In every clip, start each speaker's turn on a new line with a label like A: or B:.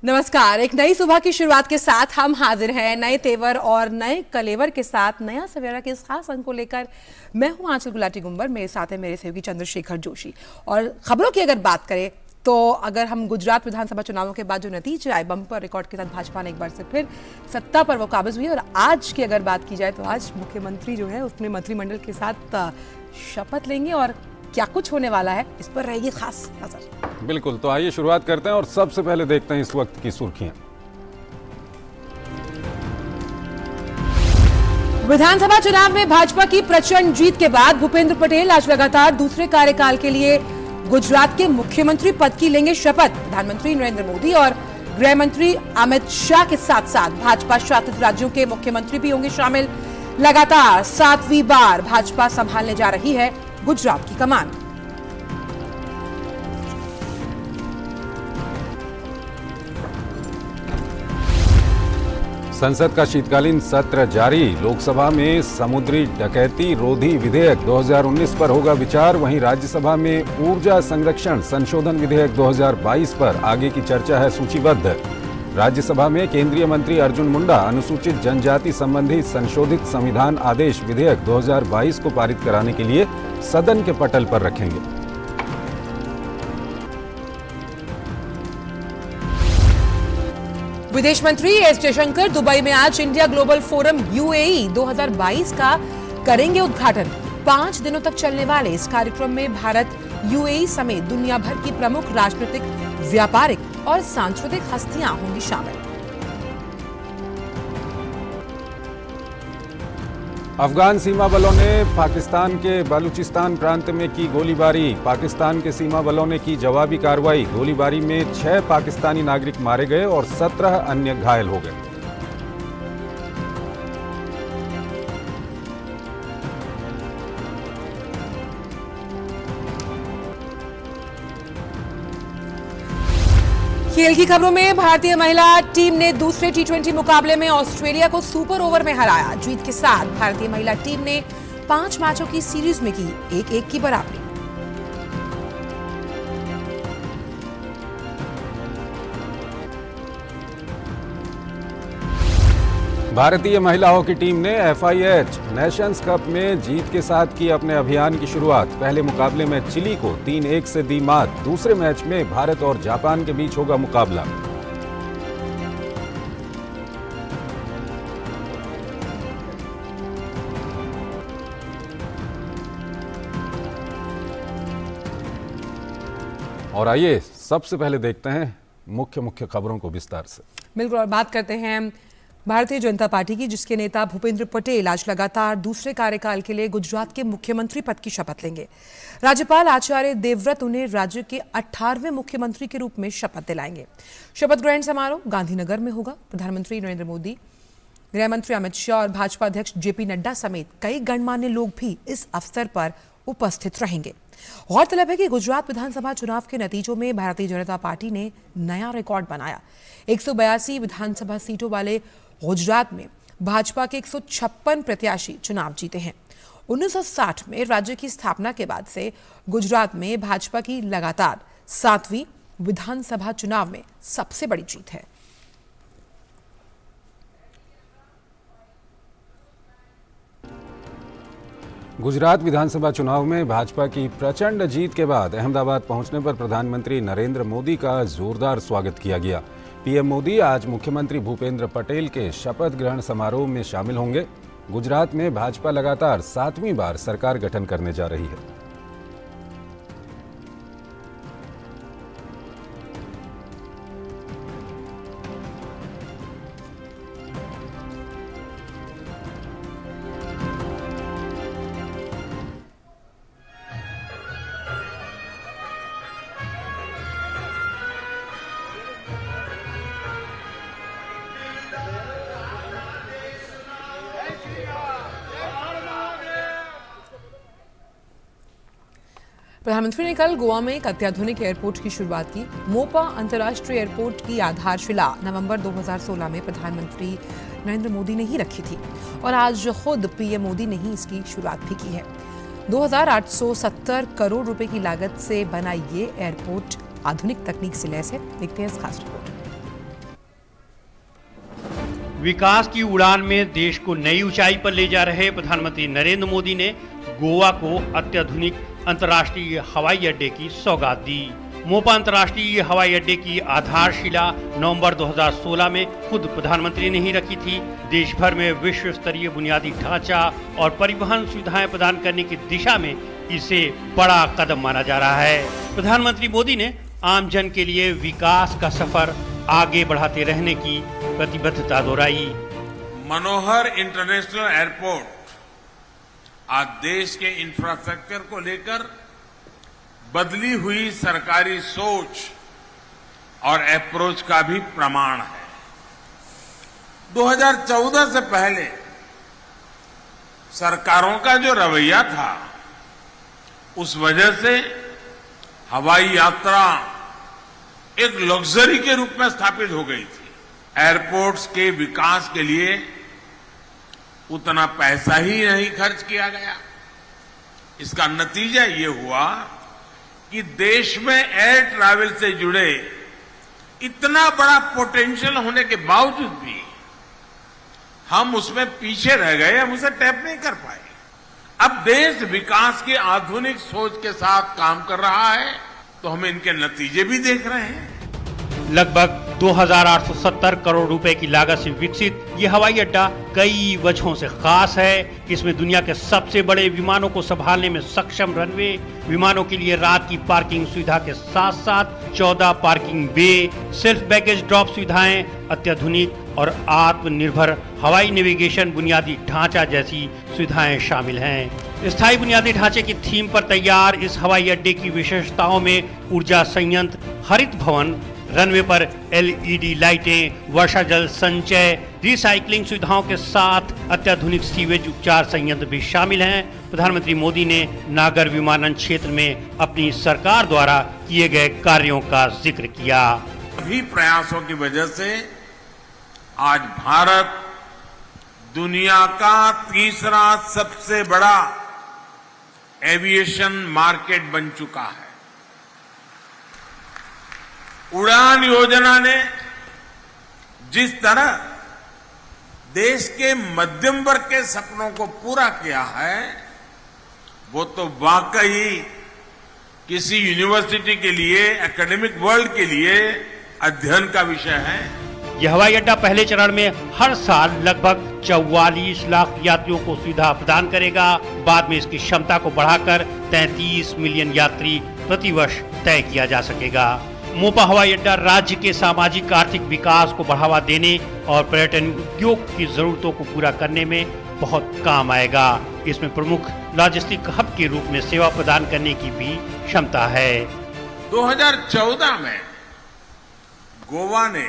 A: नमस्कार। एक नई सुबह की शुरुआत के साथ हम हाजिर हैं नए तेवर और नए कलेवर के साथ नया सवेरा के इस खास अंक को लेकर। मैं हूं आंचल गुलाटी गुंबर, मेरे साथ है मेरे सहयोगी चंद्रशेखर जोशी। और खबरों की अगर बात करें तो अगर हम गुजरात विधानसभा चुनावों के बाद जो नतीजे आए, बम्पर रिकॉर्ड के साथ भाजपा ने एक बार से फिर सत्ता पर वो काबिज हुई। और आज की अगर बात की जाए तो आज मुख्यमंत्री जो है उसने मंत्रिमंडल के साथ शपथ लेंगे और क्या कुछ होने वाला है इस पर रहेगी खास नजर।
B: बिल्कुल, तो आइए शुरुआत करते हैं और सबसे पहले देखते हैं इस वक्त की सुर्खियां।
A: विधानसभा चुनाव में भाजपा की प्रचंड जीत के बाद भूपेंद्र पटेल आज लगातार दूसरे कार्यकाल के लिए गुजरात के मुख्यमंत्री पद की लेंगे शपथ। प्रधानमंत्री नरेंद्र मोदी और गृह मंत्री अमित शाह के साथ साथ भाजपा शासित राज्यों के मुख्यमंत्री भी होंगे शामिल। लगातार 7वीं बार भाजपा संभालने जा रही है गुजरात की कमान।
B: संसद का शीतकालीन सत्र जारी। लोकसभा में समुद्री डकैती रोधी विधेयक 2019 पर होगा विचार। वहीं राज्यसभा में ऊर्जा संरक्षण संशोधन विधेयक 2022 पर आगे की चर्चा है सूचीबद्ध। राज्यसभा में केंद्रीय मंत्री अर्जुन मुंडा अनुसूचित जनजाति संबंधी संशोधित संविधान आदेश विधेयक 2022 को पारित कराने के लिए सदन के पटल पर रखेंगे।
A: विदेश मंत्री एस जयशंकर दुबई में आज इंडिया ग्लोबल फोरम यूएई 2022 का करेंगे उद्घाटन। 5 दिनों तक चलने वाले इस कार्यक्रम में भारत, यूएई समेत दुनिया भर की प्रमुख राजनीतिक, व्यापारिक और सांस्कृतिक हस्तियां होंगी शामिल।
B: अफगान सीमा बलों ने पाकिस्तान के बलूचिस्तान प्रांत में की गोलीबारी। पाकिस्तान के सीमा बलों ने की जवाबी कार्रवाई। गोलीबारी में 6 पाकिस्तानी नागरिक मारे गए और 17 अन्य घायल हो गए।
A: खेल की खबरों में भारतीय महिला टीम ने दूसरे टी20 मुकाबले में ऑस्ट्रेलिया को सुपर ओवर में हराया। जीत के साथ भारतीय महिला टीम ने 5 मैचों की सीरीज में की 1-1 की बराबरी।
B: भारतीय महिला हॉकी टीम ने FIH नेशंस कप में जीत के साथ की अपने अभियान की शुरुआत। पहले मुकाबले में चिली को 3-1 से दी मात। दूसरे मैच में भारत और जापान के बीच होगा मुकाबला। और आइए सबसे पहले देखते हैं मुख्य खबरों को विस्तार से।
A: बिल्कुल, और बात करते हैं भारतीय जनता पार्टी की, जिसके नेता भूपेंद्र पटेल आज लगातार दूसरे कार्यकाल के लिए गुजरात के मुख्यमंत्री पद की शपथ लेंगे। राज्यपाल आचार्य देवव्रत उन्हें राज्य के 18वें मुख्यमंत्री के रूप में शपथ दिलाएंगे। शपथ ग्रहण समारोह गांधीनगर में होगा। प्रधानमंत्री नरेंद्र मोदी, गृह मंत्री अमित शाह और भाजपा अध्यक्ष जेपी नड्डा समेत कई गणमान्य लोग भी इस अवसर पर उपस्थित रहेंगे। गौरतलब है कि गुजरात विधानसभा चुनाव के नतीजों में भारतीय जनता पार्टी ने नया रिकॉर्ड बनाया। 182 विधानसभा सीटों वाले गुजरात में भाजपा के 156 प्रत्याशी चुनाव जीते हैं। 1960 में राज्य की स्थापना के बाद से गुजरात में भाजपा की लगातार 7वीं विधानसभा चुनाव में सबसे बड़ी जीत है।
B: गुजरात विधानसभा चुनाव में भाजपा की प्रचंड जीत के बाद अहमदाबाद पहुंचने पर प्रधानमंत्री नरेंद्र मोदी का जोरदार स्वागत किया गया। पीएम मोदी आज मुख्यमंत्री भूपेंद्र पटेल के शपथ ग्रहण समारोह में शामिल होंगे। गुजरात में भाजपा लगातार 7वीं बार सरकार गठन करने जा रही है।
A: प्रधानमंत्री ने कल गोवा में एक अत्याधुनिक एयरपोर्ट की शुरुआत की। मोपा अंतर्राष्ट्रीय एयरपोर्ट की आधारशिला नवंबर 2016 में प्रधानमंत्री नरेंद्र मोदी ने ही रखी थी और आज खुद पीएम मोदी ने ही इसकी शुरुआत भी की है। 2870 करोड़ रुपए की लागत से बना ये एयरपोर्ट आधुनिक तकनीक से लैस है। देखते हैं इस खास रिपोर्ट।
C: विकास की उड़ान में देश को नई ऊंचाई पर ले जा रहे प्रधानमंत्री नरेंद्र मोदी ने गोवा को अत्याधुनिक अंतर्राष्ट्रीय हवाई अड्डे की सौगात दी। मोपा अंतर्राष्ट्रीय हवाई अड्डे की आधारशिला नवंबर 2016 में खुद प्रधानमंत्री ने ही रखी थी। देश भर में विश्व स्तरीय बुनियादी ढांचा और परिवहन सुविधाएं प्रदान करने की दिशा में इसे बड़ा कदम माना जा रहा है। प्रधानमंत्री मोदी ने आम जन के लिए विकास का सफर आगे बढ़ाते रहने की प्रतिबद्धता दोहराई।
D: मनोहर इंटरनेशनल एयरपोर्ट आज देश के इंफ्रास्ट्रक्चर को लेकर बदली हुई सरकारी सोच और अप्रोच का भी प्रमाण है। 2014 से पहले सरकारों का जो रवैया था, उस वजह से हवाई यात्रा एक लग्जरी के रूप में स्थापित हो गई थी। एयरपोर्ट्स के विकास के लिए उतना पैसा ही नहीं खर्च किया गया। इसका नतीजा ये हुआ कि देश में एयर ट्रैवल से जुड़े इतना बड़ा पोटेंशियल होने के बावजूद भी हम उसमें पीछे रह गए, हम उसे टैप नहीं कर पाए। अब देश विकास की आधुनिक सोच के साथ काम कर रहा है, तो हम इनके नतीजे भी देख रहे हैं।
C: लगभग 2,870 करोड़ रुपए की लागत से विकसित ये हवाई अड्डा कई वजहों से खास है। इसमें दुनिया के सबसे बड़े विमानों को संभालने में सक्षम रनवे, विमानों के लिए रात की पार्किंग सुविधा के साथ साथ 14 पार्किंग बे, सेल्फ बैगेज ड्रॉप सुविधाएं, अत्याधुनिक और आत्मनिर्भर हवाई नेविगेशन बुनियादी ढांचा जैसी सुविधाएं शामिल हैं। स्थायी बुनियादी ढांचे की थीम पर तैयार इस हवाई अड्डे की विशेषताओं में ऊर्जा संयंत्र, हरित भवन, रनवे पर LED लाइटें, वर्षा जल संचय, रिसाइकलिंग सुविधाओं के साथ अत्याधुनिक सीवेज उपचार संयंत्र भी शामिल हैं। प्रधानमंत्री मोदी ने नागर विमानन क्षेत्र में अपनी सरकार द्वारा किए गए कार्यों का जिक्र किया।
D: सभी प्रयासों की वजह से आज भारत दुनिया का तीसरा सबसे बड़ा एविएशन मार्केट बन चुका है। उड़ान योजना ने जिस तरह देश के मध्यम वर्ग के सपनों को पूरा किया है, वो तो वाकई किसी यूनिवर्सिटी के लिए, एकेडमिक वर्ल्ड के लिए अध्ययन का विषय है।
C: यह हवाई अड्डा पहले चरण में हर साल लगभग 44 लाख यात्रियों को सुविधा प्रदान करेगा। बाद में इसकी क्षमता को बढ़ाकर 33 मिलियन यात्री प्रतिवर्ष तय किया जा सकेगा। मोपा हवाई अड्डा राज्य के सामाजिक आर्थिक विकास को बढ़ावा देने और पर्यटन उद्योग की जरूरतों को पूरा करने में बहुत काम आएगा। इसमें प्रमुख लॉजिस्टिक हब के रूप में सेवा प्रदान करने की भी क्षमता है।
D: 2014 में गोवा ने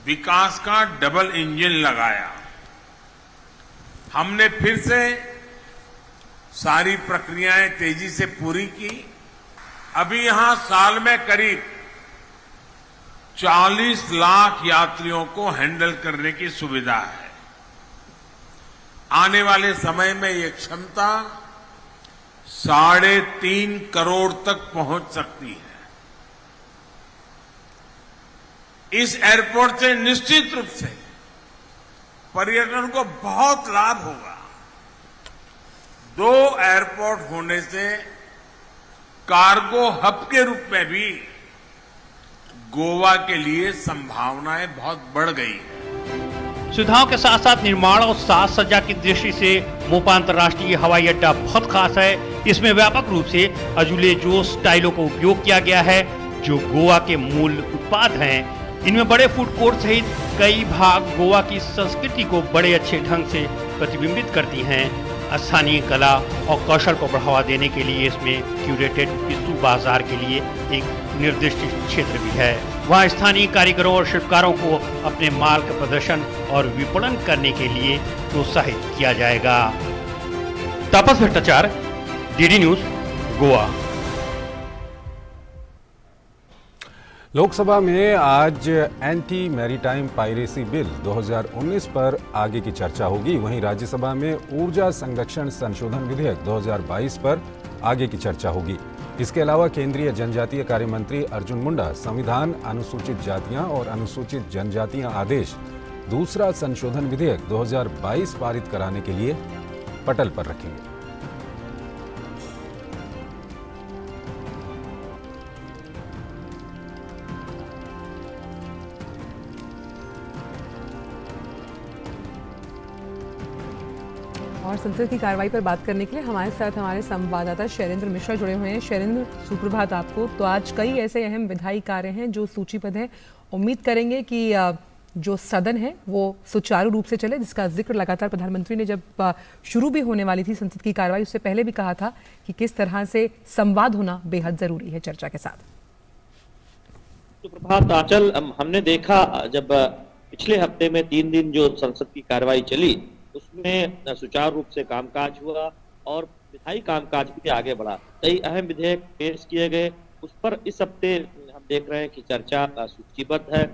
D: विकास का डबल इंजन लगाया। हमने फिर से सारी प्रक्रियाएं तेजी से पूरी की। अभी यहां साल में करीब 40 लाख यात्रियों को हैंडल करने की सुविधा है। आने वाले समय में ये क्षमता 3.5 करोड़ तक पहुंच सकती है। इस एयरपोर्ट से निश्चित रूप से पर्यटन को बहुत लाभ होगा। 2 एयरपोर्ट होने से कार्गो हब के रूप में भी गोवा के लिए संभावनाएं बहुत बढ़ गई हैं।
C: सुविधाओं के साथ साथ निर्माण और साज सज्जा की दृष्टि से मोपा अंतर्राष्ट्रीय हवाई अड्डा बहुत खास है। इसमें व्यापक रूप से अजुलेजोस टाइलों का उपयोग किया गया है, जो गोवा के मूल उत्पाद हैं। इनमें बड़े फूड कोर्ट सहित कई भाग गोवा की संस्कृति को बड़े अच्छे ढंग से प्रतिबिंबित करती हैं। स्थानीय कला और कौशल को बढ़ावा देने के लिए इसमें क्यूरेटेड पिस्तू बाजार के लिए एक निर्दिष्ट क्षेत्र भी है। वहाँ स्थानीय कारीगरों और शिल्पकारों को अपने माल का प्रदर्शन और विपणन करने के लिए प्रोत्साहित किया जाएगा। तापस भट्टाचार्य, DD न्यूज, गोवा।
B: लोकसभा में आज एंटी मैरीटाइम पायरेसी बिल 2019 पर आगे की चर्चा होगी। वहीं राज्यसभा में ऊर्जा संरक्षण संशोधन विधेयक 2022 पर आगे की चर्चा होगी। इसके अलावा केंद्रीय जनजातीय कार्य मंत्री अर्जुन मुंडा संविधान, अनुसूचित जातियां और अनुसूचित जनजातियां आदेश दूसरा संशोधन विधेयक 2022 पारित कराने के लिए पटल पर रखेंगे।
A: और संसद की कार्रवाई पर बात करने के लिए हमारे साथ हमारे संवाददाता शैलेंद्र मिश्रा जुड़े हुए हैं। शैलेंद्र, सुप्रभात आपको। तो आज कई ऐसे अहम विधायी कार्य हैं जो सूचीबद्ध हैं। उम्मीद करेंगे कि जो सदन है वो सुचारू रूप से चले, जिसका जिक्र लगातार प्रधानमंत्री ने जब शुरू भी होने वाली थी संसद की कार्रवाई उससे पहले भी कहा था कि किस तरह से संवाद होना बेहद जरूरी है चर्चा के साथ।
E: सुप्रभात आंचल, हमने देखा जब पिछले हफ्ते में 3 दिन जो संसद की कार्रवाई चली उसमें सुचारू रूप से कामकाज हुआ और विधायी कामकाज भी आगे बढ़ा। कई अहम विधेयक पेश किए गए, उस पर इस हफ्ते हम देख रहे हैं कि चर्चा सूचीबद्ध है।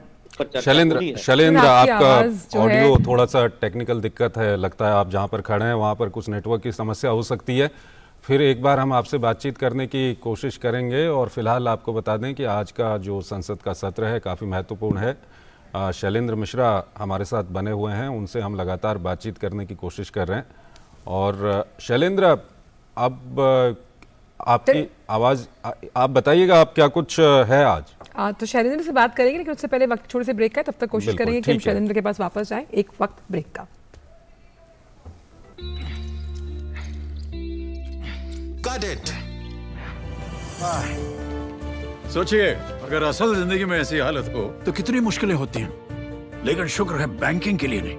B: शैलेंद्र, आपका ऑडियो थोड़ा सा टेक्निकल दिक्कत है, लगता है आप जहां पर खड़े हैं वहां पर कुछ नेटवर्क की समस्या हो सकती है। फिर एक बार हम आपसे बातचीत करने की कोशिश करेंगे और फिलहाल आपको बता दें कि आज का जो संसद का सत्र है काफ़ी महत्वपूर्ण है। शैलेंद्र मिश्रा हमारे साथ बने हुए हैं, उनसे हम लगातार बातचीत करने की कोशिश कर रहे हैं। और शैलेंद्र, अब आपकी आवाज़ आप बताइएगा, आप क्या कुछ है आज?
A: तो शैलेंद्र से बात करेंगे, लेकिन उससे पहले वक्त छोटे से ब्रेक का है, तब तक कोशिश करेंगे कि हम शैलेंद्र के पास वापस जाएं। एक वक्त ब्रेक का।
F: सोचिए, अगर असल जिंदगी में ऐसी हालत हो तो कितनी मुश्किलें होती हैं, लेकिन शुक्र है बैंकिंग के लिए नहीं।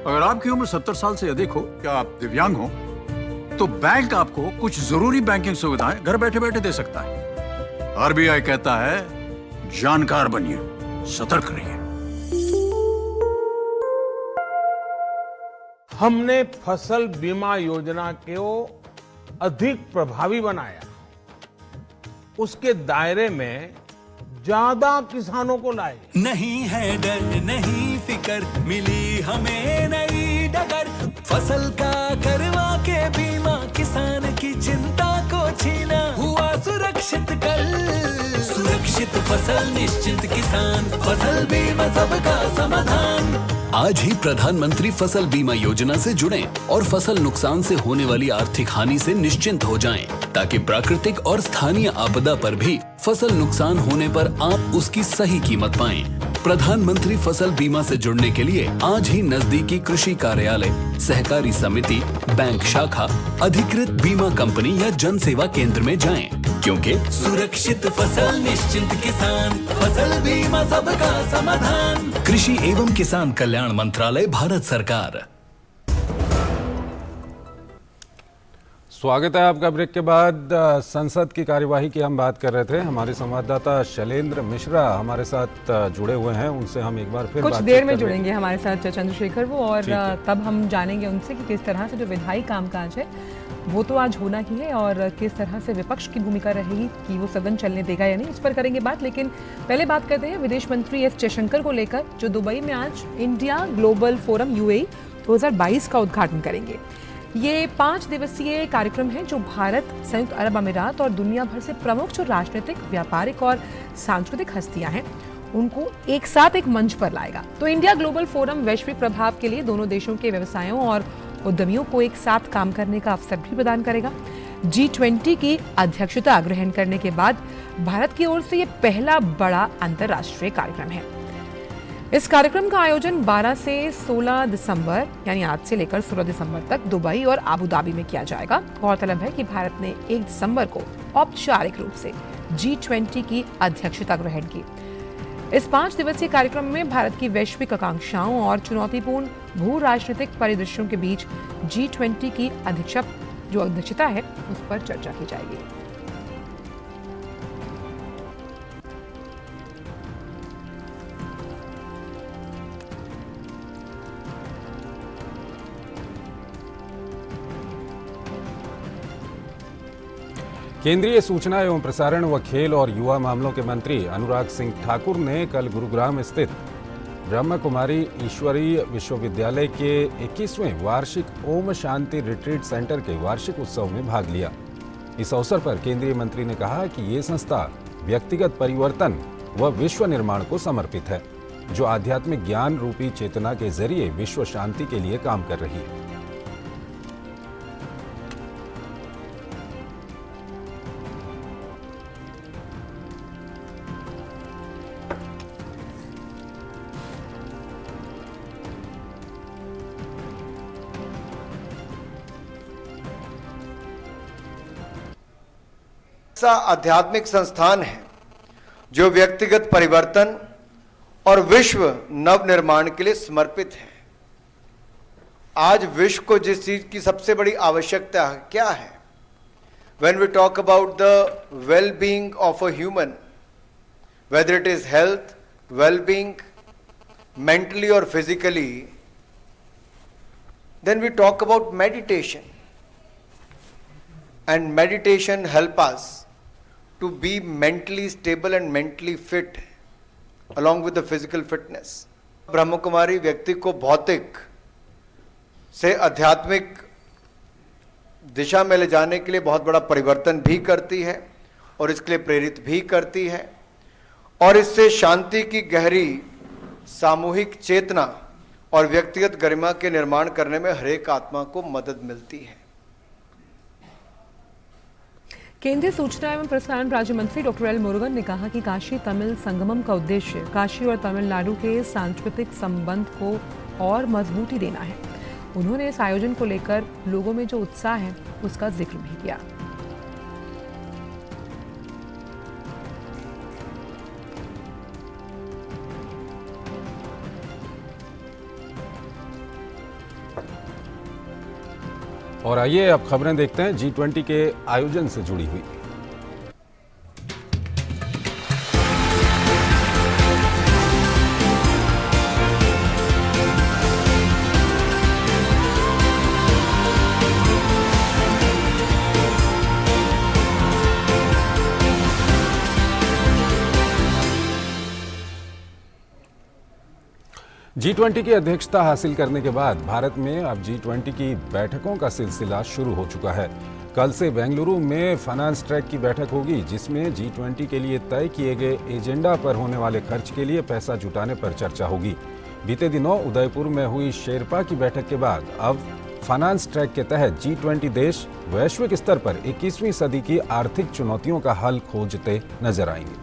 F: अगर आपकी उम्र 70 साल से अधिक हो या आप दिव्यांग हो तो बैंक आपको कुछ जरूरी बैंकिंग सुविधाएं घर बैठे बैठे दे सकता है। आरबीआई कहता है जानकार बनिए, सतर्क रहिए।
G: हमने फसल बीमा योजना को अधिक प्रभावी बनाया, उसके दायरे में ज्यादा किसानों को लाए।
H: नहीं है डर नहीं फिकर, मिली हमें नई डगर, फसल का करवा के बीमा, किसान की चिंता को छीना, हुआ सुरक्षित कल, सुरक्षित फसल निश्चिंत किसान, फसल बीमा सबका समाधान।
I: आज ही प्रधानमंत्री फसल बीमा योजना से जुड़ें और फसल नुकसान से होने वाली आर्थिक हानि से निश्चिंत हो जाएं, ताकि प्राकृतिक और स्थानीय आपदा पर भी फसल नुकसान होने पर आप उसकी सही कीमत पाएं। प्रधानमंत्री फसल बीमा से जुड़ने के लिए आज ही नजदीकी कृषि कार्यालय, सहकारी समिति, बैंक शाखा, अधिकृत बीमा कंपनी या जन सेवा केंद्र में जाएं, क्योंकि
H: सुरक्षित फसल निश्चिंत किसान, फसल बीमा सबका समाधान।
I: कृषि एवं किसान कल्याण मंत्रालय, भारत सरकार।
B: स्वागत है आपका। ब्रेक के बाद संसद की कार्यवाही की हम बात कर रहे थे। हमारे संवाददाता शैलेंद्र मिश्रा हमारे साथ जुड़े हुए हैं, उनसे हम एक बार फिर
A: कुछ देर में जुड़ेंगे हमारे साथ चंद्रशेखर वो, और तब हम जानेंगे उनसे कि किस तरह से जो विधायी कामकाज है वो तो आज होना ही है, और किस तरह से विपक्ष की भूमिका रहेगी कि वो सदन चलने देगा या नहीं, इस पर करेंगे बात। लेकिन पहले बात करते हैं विदेश मंत्री एस जयशंकर को लेकर, जो दुबई में आज इंडिया ग्लोबल फोरम UAE 2022 का उद्घाटन करेंगे। ये 5 दिवसीय कार्यक्रम है जो भारत, संयुक्त अरब अमीरात और दुनिया भर से प्रमुख जो राजनीतिक, व्यापारिक और सांस्कृतिक हस्तियां हैं उनको एक साथ एक मंच पर लाएगा। तो इंडिया ग्लोबल फोरम वैश्विक प्रभाव के लिए दोनों देशों के व्यवसायों और उद्यमियों को एक साथ काम करने का अवसर भी प्रदान करेगा। G20 की अध्यक्षता ग्रहण करने के बाद भारत की ओर से ये पहला बड़ा अंतर्राष्ट्रीय कार्यक्रम है। इस कार्यक्रम का आयोजन 12 से 16 दिसंबर यानी आज से लेकर 16 दिसंबर तक दुबई और आबू धाबी में किया जाएगा। गौरतलब है कि भारत ने 1 दिसंबर को औपचारिक रूप से G20 की अध्यक्षता ग्रहण की। इस 5 दिवसीय कार्यक्रम में भारत की वैश्विक आकांक्षाओं और चुनौतीपूर्ण भू राजनीतिक परिदृश्यों के बीच G20 की अध्यक्षता है उस पर चर्चा की जाएगी।
B: केंद्रीय सूचना एवं प्रसारण व खेल और युवा मामलों के मंत्री अनुराग सिंह ठाकुर ने कल गुरुग्राम स्थित ब्रह्म कुमारी ईश्वरीय विश्वविद्यालय के 21वें वार्षिक ओम शांति रिट्रीट सेंटर के वार्षिक उत्सव में भाग लिया। इस अवसर पर केंद्रीय मंत्री ने कहा कि ये संस्था व्यक्तिगत परिवर्तन व विश्व निर्माण को समर्पित है। जो आध्यात्मिक ज्ञान रूपी चेतना के जरिए विश्व शांति के लिए काम कर रही है।
J: ऐसा आध्यात्मिक संस्थान है जो व्यक्तिगत परिवर्तन और विश्व नव निर्माण के लिए समर्पित है। आज विश्व को जिस चीज की सबसे बड़ी आवश्यकता क्या है? When we talk about the well-being of a human, whether it is health, well-being, mentally or physically, then we talk about meditation. And meditation help us to be mentally stable and mentally fit along with the physical fitness. Brahma Kumari व्यक्ति को भौतिक से आध्यात्मिक दिशा में ले जाने के लिए बहुत बड़ा परिवर्तन भी करती है और इसके लिए प्रेरित भी करती है और इससे शांति की गहरी सामूहिक चेतना और व्यक्तिगत गरिमा के निर्माण करने में हर एक आत्मा को मदद मिलती है।
A: केंद्रीय सूचना एवं प्रसारण राज्य मंत्री डॉक्टर एल मुरुगन ने कहा कि काशी तमिल संगमम का उद्देश्य काशी और तमिलनाडु के सांस्कृतिक संबंध को और मजबूती देना है। उन्होंने इस आयोजन को लेकर लोगों में जो उत्साह है उसका जिक्र भी किया।
B: और आइए अब खबरें देखते हैं G20 के आयोजन से जुड़ी हुई। G20 की अध्यक्षता हासिल करने के बाद भारत में अब G20 की बैठकों का सिलसिला शुरू हो चुका है। कल से बेंगलुरु में फाइनेंस ट्रैक की बैठक होगी, जिसमें G20 के लिए तय किए गए एजेंडा पर होने वाले खर्च के लिए पैसा जुटाने पर चर्चा होगी। बीते दिनों उदयपुर में हुई शेरपा की बैठक के बाद अब फाइनेंस ट्रैक के तहत G20 देश वैश्विक स्तर पर 21वीं सदी की आर्थिक चुनौतियों का हल खोजते नजर आएंगे।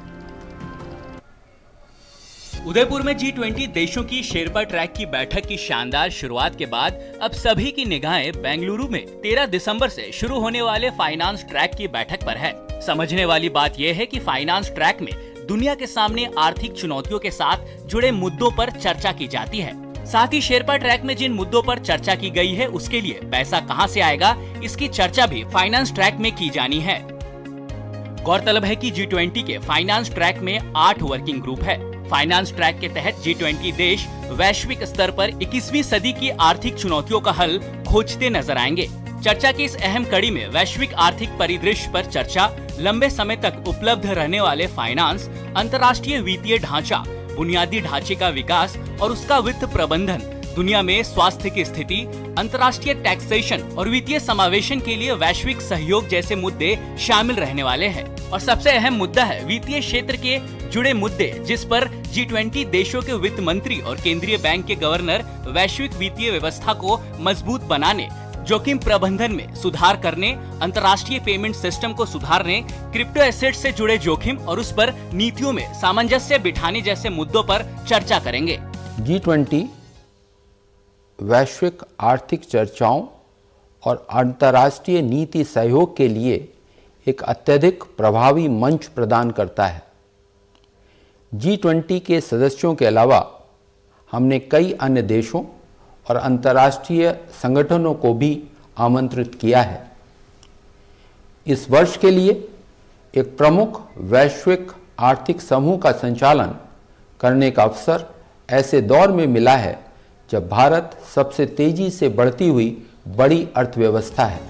K: उदयपुर में G20 देशों की शेरपा ट्रैक की बैठक की शानदार शुरुआत के बाद अब सभी की निगाहें बेंगलुरु में 13 दिसंबर से शुरू होने वाले फाइनेंस ट्रैक की बैठक पर है। समझने वाली बात यह है कि फाइनेंस ट्रैक में दुनिया के सामने आर्थिक चुनौतियों के साथ जुड़े मुद्दों पर चर्चा की जाती है। साथ ही शेरपा ट्रैक में जिन मुद्दों पर चर्चा की गई है उसके लिए पैसा कहां से आएगा, इसकी चर्चा भी फाइनेंस ट्रैक में की जानी है। गौरतलब है कि G20 के फाइनेंस ट्रैक में 8 वर्किंग ग्रुप है। फाइनेंस ट्रैक के तहत G20 देश वैश्विक स्तर पर 21वीं सदी की आर्थिक चुनौतियों का हल खोजते नजर आएंगे। चर्चा की इस अहम कड़ी में वैश्विक आर्थिक परिदृश्य पर चर्चा, लंबे समय तक उपलब्ध रहने वाले फाइनेंस, अंतर्राष्ट्रीय वित्तीय ढांचा, बुनियादी ढांचे का विकास और उसका वित्त प्रबंधन, दुनिया में स्वास्थ्य की स्थिति, अंतर्राष्ट्रीय टैक्सेशन और वित्तीय समावेशन के लिए वैश्विक सहयोग जैसे मुद्दे शामिल रहने वाले हैं। और सबसे अहम मुद्दा है वित्तीय क्षेत्र के जुड़े मुद्दे, जिस पर G20 देशों के वित्त मंत्री और केंद्रीय बैंक के गवर्नर वैश्विक वित्तीय व्यवस्था को मजबूत बनाने, जोखिम प्रबंधन में सुधार करने, अंतर्राष्ट्रीय पेमेंट सिस्टम को सुधारने, क्रिप्टो एसेट से जुड़े जोखिम और उस पर नीतियों में सामंजस्य बिठाने जैसे मुद्दों पर चर्चा करेंगे।
L: G20 वैश्विक आर्थिक चर्चाओं और अंतर्राष्ट्रीय नीति सहयोग के लिए एक अत्यधिक प्रभावी मंच प्रदान करता है। G20 के सदस्यों के अलावा हमने कई अन्य देशों और अंतर्राष्ट्रीय संगठनों को भी आमंत्रित किया है। इस वर्ष के लिए एक प्रमुख वैश्विक आर्थिक समूह का संचालन करने का अवसर ऐसे दौर में मिला है जब भारत सबसे तेजी से बढ़ती हुई बड़ी अर्थव्यवस्था है।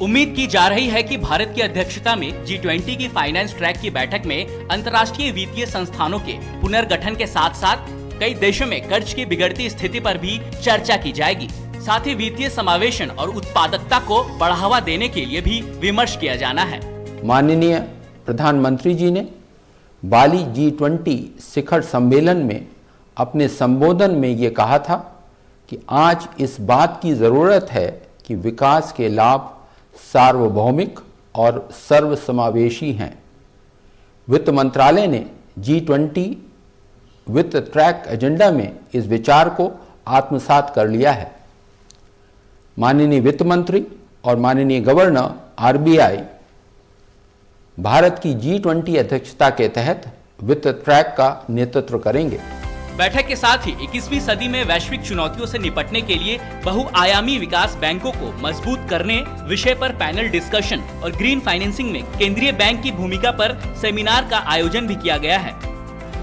K: उम्मीद की जा रही है कि भारत की अध्यक्षता में G20 की फाइनेंस ट्रैक की बैठक में अंतर्राष्ट्रीय वित्तीय संस्थानों के पुनर्गठन के साथ साथ कई देशों में कर्ज की बिगड़ती स्थिति पर भी चर्चा की जाएगी। साथ ही वित्तीय समावेशन और उत्पादकता को बढ़ावा देने के लिए भी विमर्श किया जाना है।
L: माननीय प्रधानमंत्री जी ने बाली G20 शिखर सम्मेलन में अपने संबोधन में ये कहा था कि आज इस बात की ज़रूरत है कि विकास के लाभ सार्वभौमिक और सर्वसमावेशी हैं। वित्त मंत्रालय ने G20 वित्त ट्रैक एजेंडा में इस विचार को आत्मसात कर लिया है। माननीय वित्त मंत्री और माननीय गवर्नर RBI भारत की G20 अध्यक्षता के तहत वित्त ट्रैक का नेतृत्व करेंगे।
K: बैठक के साथ ही 21वीं सदी में वैश्विक चुनौतियों से निपटने के लिए बहुआयामी विकास बैंकों को मजबूत करने विषय पर पैनल डिस्कशन और ग्रीन फाइनेंसिंग में केंद्रीय बैंक की भूमिका पर सेमिनार का आयोजन भी किया गया है।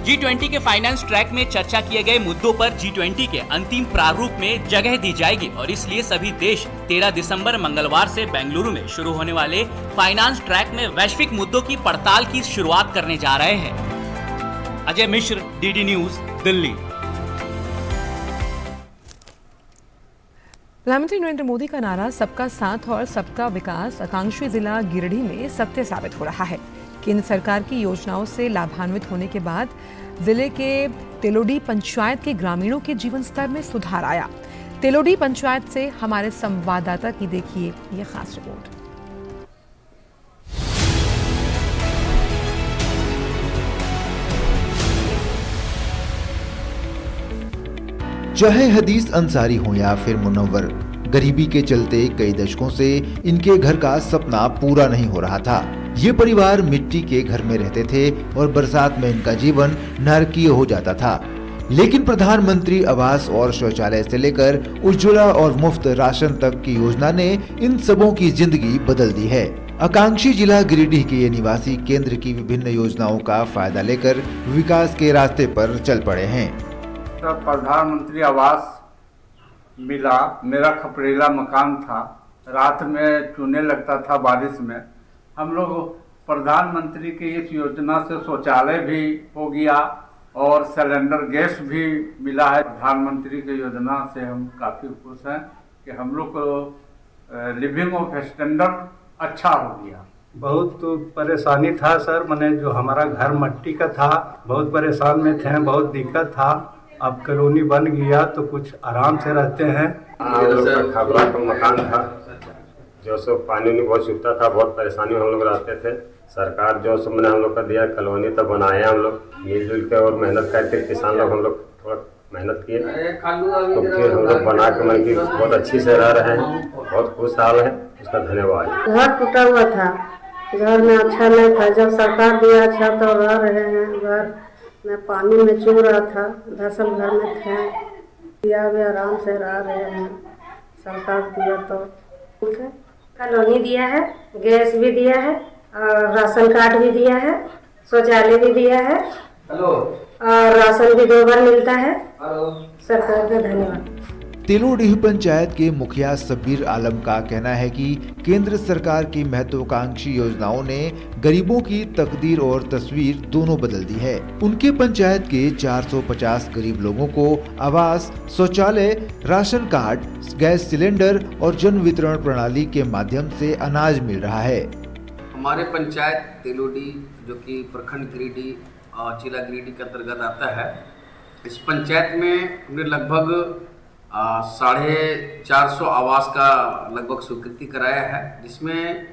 K: G20 के फाइनेंस ट्रैक में चर्चा किए गए मुद्दों पर G20 के अंतिम प्रारूप में जगह दी जाएगी और इसलिए सभी देश 13 दिसंबर मंगलवार से बेंगलुरु में शुरू होने वाले फाइनेंस ट्रैक में वैश्विक मुद्दों की पड़ताल की शुरुआत करने जा रहे हैं। Ajay Mishra, DD news, Delhi.
A: प्रधानमंत्री नरेंद्र मोदी का नारा सबका साथ और सबका विकास आकांक्षी जिला गिरिडीह में सत्य साबित हो रहा है। केंद्र सरकार की योजनाओं से लाभान्वित होने के बाद जिले के तेलोडी पंचायत के ग्रामीणों के जीवन स्तर में सुधार आया। तेलोडी पंचायत से हमारे संवाददाता की देखिए ये खास रिपोर्ट।
M: चाहे हदीस अंसारी हो या फिर मुनव्वर, गरीबी के चलते कई दशकों से इनके घर का सपना पूरा नहीं हो रहा था। ये परिवार मिट्टी के घर में रहते थे और बरसात में इनका जीवन नरकीय हो जाता था। लेकिन प्रधानमंत्री आवास और शौचालय से लेकर उज्ज्वला और मुफ्त राशन तक की योजना ने इन सबों की जिंदगी बदल दी है। आकांक्षी जिला गिरिडीह के ये निवासी केंद्र की विभिन्न योजनाओं का फायदा लेकर विकास के रास्ते पर चल पड़े हैं।
N: प्रधानमंत्री आवास मिला, मेरा खपरेला मकान था, रात में चूने लगता था बारिश में। हम लोग प्रधानमंत्री की इस योजना से शौचालय भी हो गया और सिलेंडर गैस भी मिला है। प्रधानमंत्री की योजना से हम काफ़ी खुश हैं कि हम लोग को लिविंग ऑफ स्टैंडर्ड अच्छा हो गया।
O: बहुत परेशानी था सर, मैंने जो हमारा घर मिट्टी का था, बहुत परेशान में थे, बहुत दिक्कत था। अब कॉलोनी बन गया तो कुछ आराम से रहते हैं।
P: खबरा का मकान था, जो सो पानी में बहुत सूखता था, बहुत परेशानी में हम लोग रहते थे। सरकार जो सब मैंने हम लोग का दिया, कॉलोनी तो बनाए हम लोग मिलजुल के और मेहनत करके, किसान लोग हम लोग थोड़ा मेहनत किए तो फिर हम लोग बना के मन की बहुत अच्छी से रह रहे हैं, बहुत खुशहाल है, उसका धन्यवाद।
Q: घर टूटा हुआ था, घर में अच्छा नहीं था, जब सरकार दिया अच्छा तो रह रहे हैं। घर में पानी में चू रहा था, धसल घर में थे, दिया भी आराम से रह रहे हैं। सरकार दिया तो कॉलोनी दिया है, गैस भी दिया है और राशन कार्ड भी दिया है, शौचालय भी दिया है और राशन भी 2 बार मिलता है। सरकार का धन्यवाद।
M: तेलोडीह पंचायत के मुखिया सबीर आलम का कहना है कि केंद्र सरकार की महत्वाकांक्षी योजनाओं ने गरीबों की तकदीर और तस्वीर दोनों बदल दी है। उनके पंचायत के 450 गरीब लोगों को आवास, शौचालय, राशन कार्ड, गैस सिलेंडर और जन वितरण प्रणाली के माध्यम से अनाज मिल रहा है।
R: हमारे पंचायत तेलोडी जो कि प्रखंड गिरिडीह और जिला गिरिडीह के अंतर्गत आता है, इस पंचायत में हमने लगभग 450 आवास का लगभग स्वीकृति कराया है, जिसमें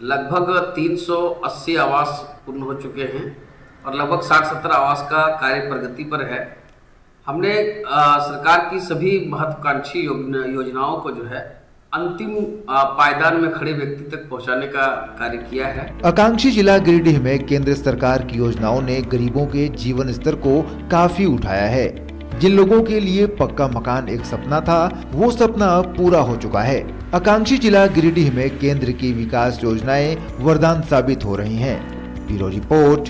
R: लगभग 380 आवास पूर्ण हो चुके हैं और लगभग 60-70 आवास का कार्य प्रगति पर है। हमने सरकार की सभी महत्वाकांक्षी योजनाओं को जो है अंतिम पायदान में खड़े व्यक्ति तक पहुंचाने का कार्य किया है।
M: आकांक्षी जिला गिरिडीह में केंद्र सरकार की योजनाओं ने गरीबों के जीवन स्तर को काफी उठाया है। जिन लोगों के लिए पक्का मकान एक सपना था, वो सपना अब पूरा हो चुका है। आकांक्षी जिला गिरिडीह में केंद्र की विकास योजनाएं वरदान साबित हो रही हैं। Bureau report,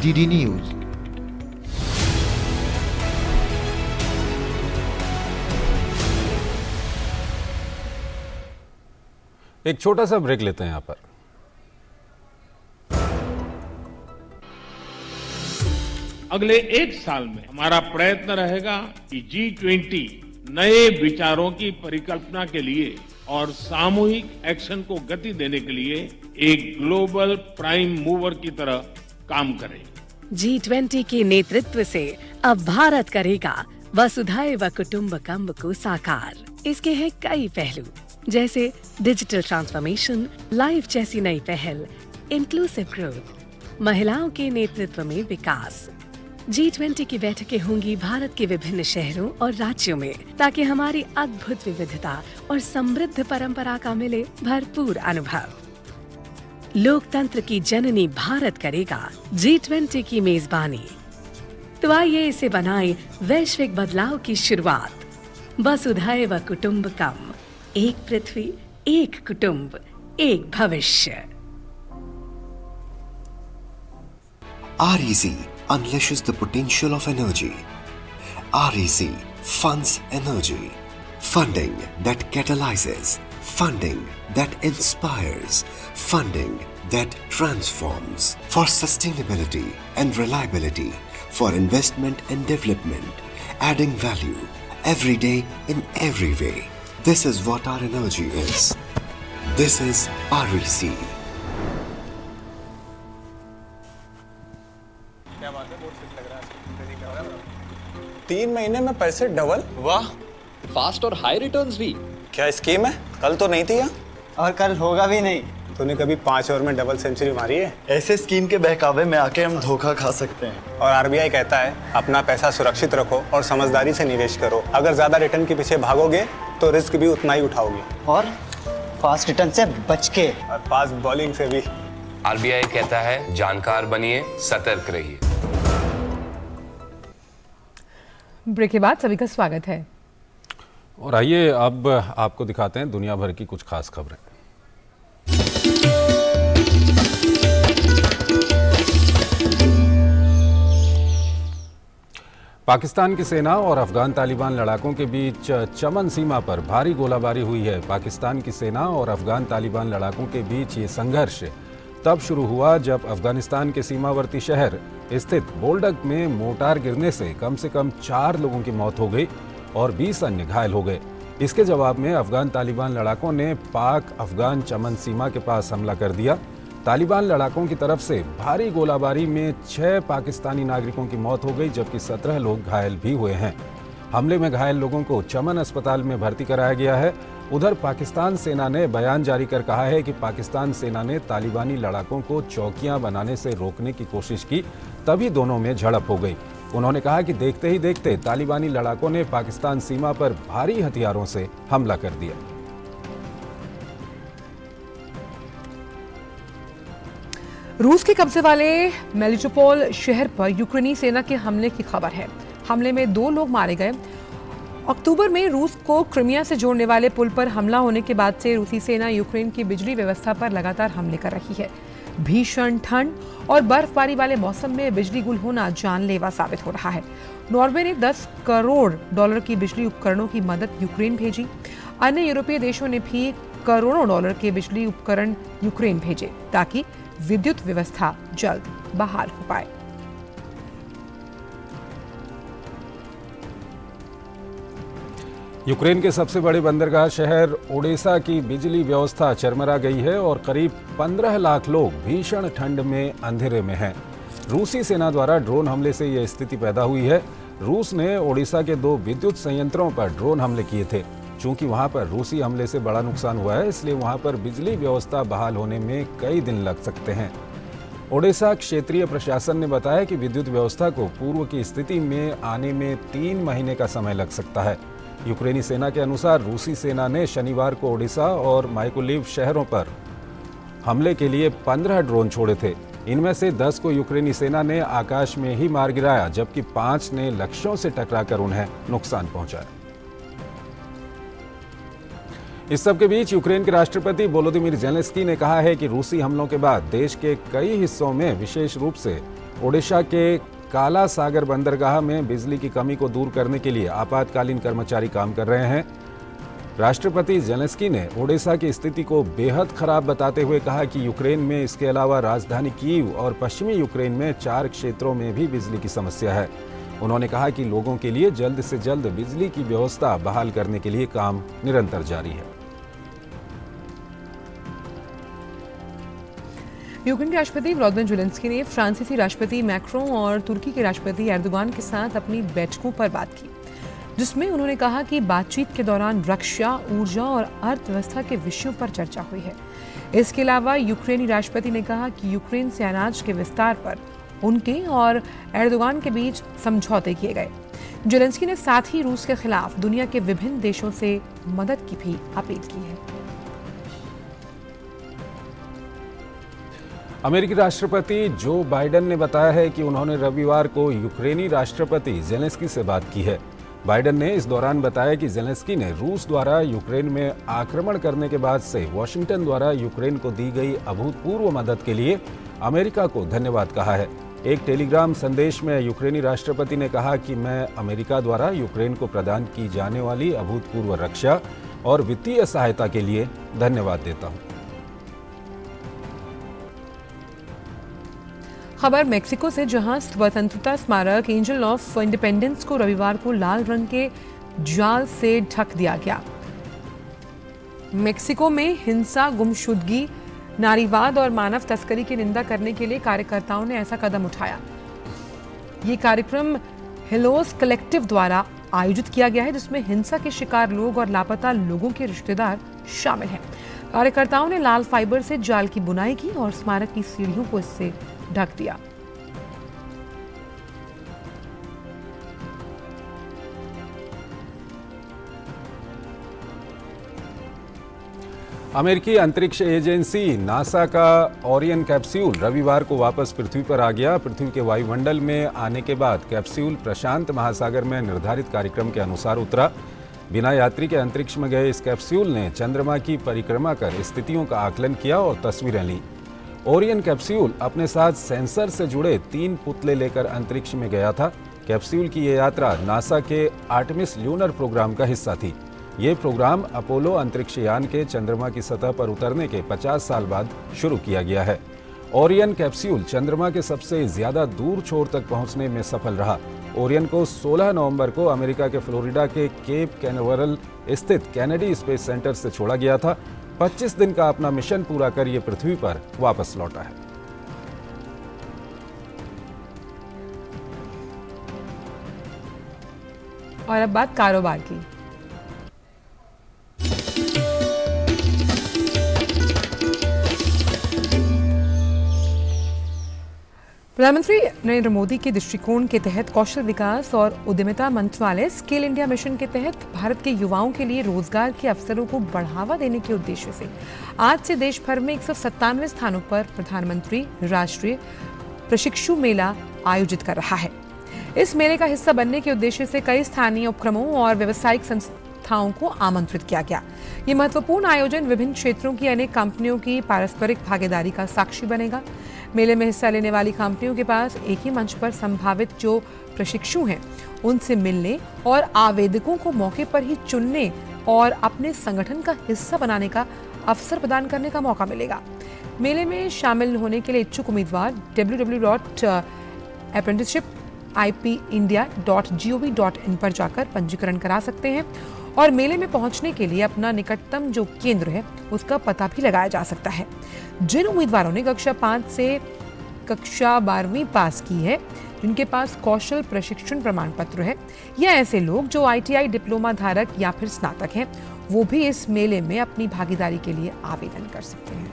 M: DD news.
B: एक छोटा सा ब्रेक लेते हैं यहाँ पर।
G: अगले 1 साल में हमारा प्रयत्न रहेगा कि G20 नए विचारों की परिकल्पना के लिए और सामूहिक एक्शन को गति देने के लिए एक ग्लोबल प्राइम मूवर की तरह काम करे।
S: G20 के नेतृत्व से अब भारत करेगा वसुधैव कुटुंबकम को साकार। इसके हैं कई पहलू, जैसे डिजिटल ट्रांसफॉर्मेशन, लाइफ जैसी नई पहल, इंक्लूसिव ग्रोथ, महिलाओं के नेतृत्व में विकास। G20 की बैठकें होंगी भारत के विभिन्न शहरों और राज्यों में, ताकि हमारी अद्भुत विविधता और समृद्ध परंपरा का मिले भरपूर अनुभव। लोकतंत्र की जननी भारत करेगा G20 की मेजबानी। तो आइए इसे बनाएं वैश्विक बदलाव की शुरुआत। वसुधैव कुटुंबकम, एक पृथ्वी, एक कुटुंब, एक भविष्य।
T: REC unleashes the potential of energy. REC funds energy. Funding that catalyzes. Funding that inspires. Funding that transforms. For sustainability and reliability. For investment and development. Adding value every day in every way. This is what our energy is. This is REC.
U: 3 महीने में पैसे double. वाह, fast और high returns भी। क्या scheme है? कल तो नहीं थी यहाँ।
V: और कल होगा भी नहीं।
U: तूने कभी 5 ओवर में डबल सेंचुरी मारी है?
V: ऐसे स्कीम के बहकावे में आके हम धोखा खा सकते हैं।
U: और RBI कहता है अपना पैसा सुरक्षित रखो और समझदारी से निवेश करो। अगर ज्यादा रिटर्न के पीछे भागोगे तो रिस्क भी उतना ही उठाओगे।
V: और फास्ट रिटर्न से बच के।
U: और फास्ट बॉलिंग से भी।
W: RBI कहता है जानकार बनिए, सतर्क रहिए।
A: ब्रेक के बाद सभी का स्वागत है
B: और आइए अब आपको दिखाते हैं दुनिया भर की कुछ खास खबरें। पाकिस्तान की सेना और अफगान तालिबान लड़ाकों के बीच चमन सीमा पर भारी गोलाबारी हुई है। पाकिस्तान की सेना और अफगान तालिबान लड़ाकों के बीच ये संघर्ष तब शुरू हुआ जब अफगानिस्तान के सीमावर्ती शहर स्थित बोल्डक में मोर्टार गिरने से कम 4 लोगों की मौत हो गई और 20 अन्य घायल हो गए। इसके जवाब में अफगान तालिबान लड़ाकों ने पाक अफगान चमन सीमा के पास हमला कर दिया। तालिबान लड़ाकों की तरफ से भारी गोलाबारी में 6 पाकिस्तानी नागरिकों की मौत हो गई, जबकि 17 लोग घायल भी हुए हैं। हमले में घायल लोगों को चमन अस्पताल में भर्ती कराया गया है। उधर पाकिस्तान सेना ने बयान जारी कर कहा है कि पाकिस्तान सेना ने तालिबानी लड़ाकों को चौकियां बनाने से रोकने की कोशिश की, तभी दोनों में झड़प हो गई। उन्होंने कहा कि देखते ही देखते तालिबानी लड़ाकों ने पाकिस्तान सीमा पर भारी हथियारों से हमला कर दिया।
A: रूस के कब्जे वाले मेलिटोपोल शहर पर यूक्रेनी सेना के हमले की खबर है। हमले में 2 लोग मारे गए। अक्टूबर में रूस को क्रीमिया से जोड़ने वाले पुल पर हमला होने के बाद से रूसी सेना यूक्रेन की बिजली व्यवस्था पर लगातार हमले कर रही है। भीषण ठंड और बर्फबारी वाले मौसम में बिजली गुल होना जानलेवा साबित हो रहा है। नॉर्वे ने $10 करोड़ की बिजली उपकरणों की मदद यूक्रेन भेजी। अन्य यूरोपीय देशों ने भी करोड़ों डॉलर के बिजली उपकरण यूक्रेन भेजे ताकि विद्युत व्यवस्था जल्द बहाल हो पाए।
B: यूक्रेन के सबसे बड़े बंदरगाह शहर ओडेसा की बिजली व्यवस्था चरमरा गई है और करीब 15 लाख लोग भीषण ठंड में अंधेरे में हैं। रूसी सेना द्वारा ड्रोन हमले से यह स्थिति पैदा हुई है। रूस ने ओडिशा के 2 विद्युत संयंत्रों पर ड्रोन हमले किए थे। चूंकि वहां पर रूसी हमले से बड़ा नुकसान हुआ है, इसलिए वहां पर बिजली व्यवस्था बहाल होने में कई दिन लग सकते हैं। ओडिशा क्षेत्रीय प्रशासन ने बताया कि विद्युत व्यवस्था को पूर्व की स्थिति में आने में 3 महीने का समय लग सकता है। यूक्रेनी सेना के अनुसार रूसी सेना ने शनिवार को ओडिशा और माइकोलिव शहरों पर हमले के लिए 15 ड्रोन छोड़े थे। इनमें से 10 को यूक्रेनी सेना ने आकाश में ही मार गिराया, जबकि 5 ने लक्ष्यों से टकराकर उन्हें नुकसान पहुंचाया। इस सब के बीच यूक्रेन के राष्ट्रपति वोलोदिमीर ज़ेलेंस्की ने कहा है कि रूसी हमलों के बाद देश के कई हिस्सों में, विशेष रूप से ओडिशा के काला सागर बंदरगाह में बिजली की कमी को दूर करने के लिए आपातकालीन कर्मचारी काम कर रहे हैं। राष्ट्रपति ज़ेलेंस्की ने ओडिशा की स्थिति को बेहद खराब बताते हुए कहा कि यूक्रेन में इसके अलावा राजधानी कीव और पश्चिमी यूक्रेन में 4 क्षेत्रों में भी बिजली की समस्या है। उन्होंने कहा कि लोगों के लिए जल्द से जल्द बिजली की व्यवस्था बहाल करने के लिए काम निरंतर जारी है।
A: यूक्रेन के राष्ट्रपति व्लादिमीर ज़ेलेंस्की ने फ्रांसीसी राष्ट्रपति मैक्रों और तुर्की के राष्ट्रपति एर्दोगान के साथ अपनी बैठकों पर बात की, जिसमें उन्होंने कहा कि बातचीत के दौरान रक्षा, ऊर्जा और अर्थव्यवस्था के विषयों पर चर्चा हुई है। इसके अलावा यूक्रेनी राष्ट्रपति ने कहा कि यूक्रेन से अनाज के विस्तार पर उनके और एर्दोगान के बीच समझौते किए गए। ज़ेलेंस्की ने साथ ही रूस के खिलाफ दुनिया के विभिन्न देशों से मदद की भी अपील की है।
B: अमेरिकी राष्ट्रपति जो बाइडेन ने बताया है कि उन्होंने रविवार को यूक्रेनी राष्ट्रपति ज़ेलेंस्की से बात की है। बाइडेन ने इस दौरान बताया कि ज़ेलेंस्की ने रूस द्वारा यूक्रेन में आक्रमण करने के बाद से वॉशिंगटन द्वारा यूक्रेन को दी गई अभूतपूर्व मदद के लिए अमेरिका को धन्यवाद कहा है। एक टेलीग्राम संदेश में यूक्रेनी राष्ट्रपति ने कहा कि मैं अमेरिका द्वारा यूक्रेन को प्रदान की जाने वाली अभूतपूर्व रक्षा और वित्तीय सहायता के लिए धन्यवाद देता हूं।
A: खबर मेक्सिको से, जहां स्वतंत्रता स्मारक एंजल ऑफ इंडिपेंडेंस को रविवार को लाल रंग के जाल से ढक दिया गया। मेक्सिको में हिंसा, गुमशुदगी, नारीवाद और मानव तस्करी की निंदा करने के लिए कार्यकर्ताओं ने ऐसा कदम उठाया। ये कार्यक्रम हेलोस कलेक्टिव द्वारा आयोजित किया गया है, जिसमें हिंसा के शिकार लोग और लापता लोगों के रिश्तेदार शामिल हैं। कार्यकर्ताओं ने लाल फाइबर से जाल की बुनाई की और स्मारक की सीढ़ियों को इससे ढक दिया।
B: अमेरिकी अंतरिक्ष एजेंसी नासा का ओरियन कैप्सूल रविवार को वापस पृथ्वी पर आ गया। पृथ्वी के वायुमंडल में आने के बाद कैप्सूल प्रशांत महासागर में निर्धारित कार्यक्रम के अनुसार उतरा। बिना यात्री के अंतरिक्ष में गए इस कैप्सूल ने चंद्रमा की परिक्रमा कर स्थितियों का आकलन किया और तस्वीरें लीं। ओरियन कैप्सूल अपने साथ सेंसर से जुड़े 3 पुतले लेकर अंतरिक्ष में गया था। कैप्सूल की ये यात्रा नासा के आर्टेमिस ल्यूनर प्रोग्राम का हिस्सा थी। ये प्रोग्राम अपोलो अंतरिक्ष यान के चंद्रमा की सतह पर उतरने के 50 साल बाद शुरू किया गया है। ओरियन कैप्सूल चंद्रमा के सबसे ज्यादा दूर छोर तक पहुंचने में सफल रहा। ओरियन को 16 नवंबर को अमेरिका के फ्लोरिडा के केप कैनवरल स्थित कैनेडी स्पेस सेंटर से छोड़ा गया था। 25 दिन का अपना मिशन पूरा कर ये पृथ्वी पर वापस लौटा है।
A: और अब बात कारोबार की। प्रधानमंत्री नरेंद्र मोदी के दृष्टिकोण के तहत कौशल विकास और उद्यमिता मंत्रालय स्किल इंडिया मिशन के तहत भारत के युवाओं के लिए रोजगार के अवसरों को बढ़ावा देने के उद्देश्य से आज से देश भर में 197 स्थानों पर प्रधानमंत्री राष्ट्रीय प्रशिक्षु मेला आयोजित कर रहा है। इस मेले का हिस्सा बनने के उद्देश्य से कई स्थानीय उपक्रमों और व्यावसायिक संस्थाओं को आमंत्रित किया गया। ये महत्वपूर्ण आयोजन विभिन्न क्षेत्रों की अनेक कंपनियों की पारस्परिक भागीदारी का साक्षी बनेगा। मेले में हिस्सा लेने वाली कंपनियों के पास एक ही मंच पर संभावित जो प्रशिक्षु हैं उनसे मिलने और आवेदकों को मौके पर ही चुनने और अपने संगठन का हिस्सा बनाने का अवसर प्रदान करने का मौका मिलेगा। मेले में शामिल होने के लिए इच्छुक उम्मीदवार www.apprenticeshipipindia.gov.in पर जाकर पंजीकरण करा सकते हैं और मेले में पहुंचने के लिए अपना निकटतम जो केंद्र है उसका पता भी लगाया जा सकता है। जिन उम्मीदवारों ने कक्षा 5 से कक्षा 12वीं पास की है, जिनके पास कौशल प्रशिक्षण प्रमाण पत्र है, या ऐसे लोग जो ITI डिप्लोमा धारक या फिर स्नातक हैं, वो भी इस मेले में अपनी भागीदारी के लिए आवेदन कर सकते हैं।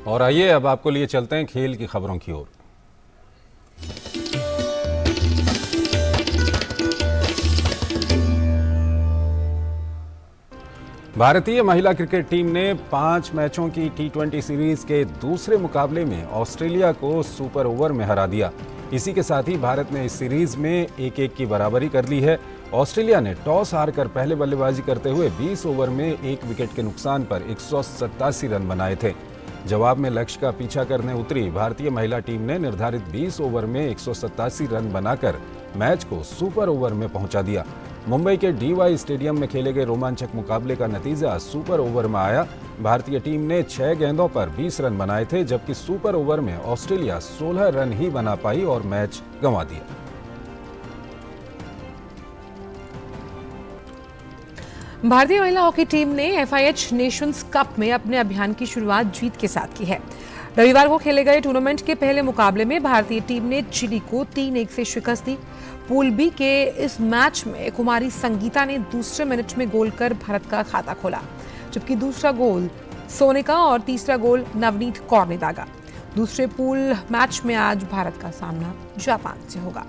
B: और आइए अब आपको लिए चलते हैं खेल की खबरों की ओर। भारतीय महिला क्रिकेट टीम ने 5 मैचों की T20 सीरीज के दूसरे मुकाबले में ऑस्ट्रेलिया को सुपर ओवर में हरा दिया। इसी के साथ ही भारत ने इस सीरीज में 1-1 की बराबरी कर ली है। ऑस्ट्रेलिया ने टॉस हारकर पहले बल्लेबाजी करते हुए 20 ओवर में 1 विकेट के नुकसान पर 187 रन बनाए थे। जवाब में लक्ष्य का पीछा करने उतरी भारतीय महिला टीम ने निर्धारित 20 ओवर में 187 रन बनाकर मैच को सुपर ओवर में पहुंचा दिया। मुंबई के DY स्टेडियम में खेले गए रोमांचक मुकाबले का नतीजा सुपर ओवर में आया। भारतीय टीम ने 6 गेंदों पर 20 रन बनाए थे, जबकि सुपर ओवर में ऑस्ट्रेलिया 16 रन ही बना पाई और मैच गंवा दिया।
A: भारतीय महिला हॉकी टीम ने FIH नेशंस कप में अपने अभियान की शुरुआत जीत के साथ की है। रविवार को खेले गए टूर्नामेंट के पहले मुकाबले में भारतीय टीम ने चिली को 3-1 से शिकस्त दी। पूल बी के इस मैच में कुमारी संगीता ने दूसरे मिनट में गोल कर भारत का खाता खोला, जबकि दूसरा गोल सोनिका और तीसरा गोल नवनीत कौर ने दागा। दूसरे पूल मैच में आज भारत का सामना जापान से होगा।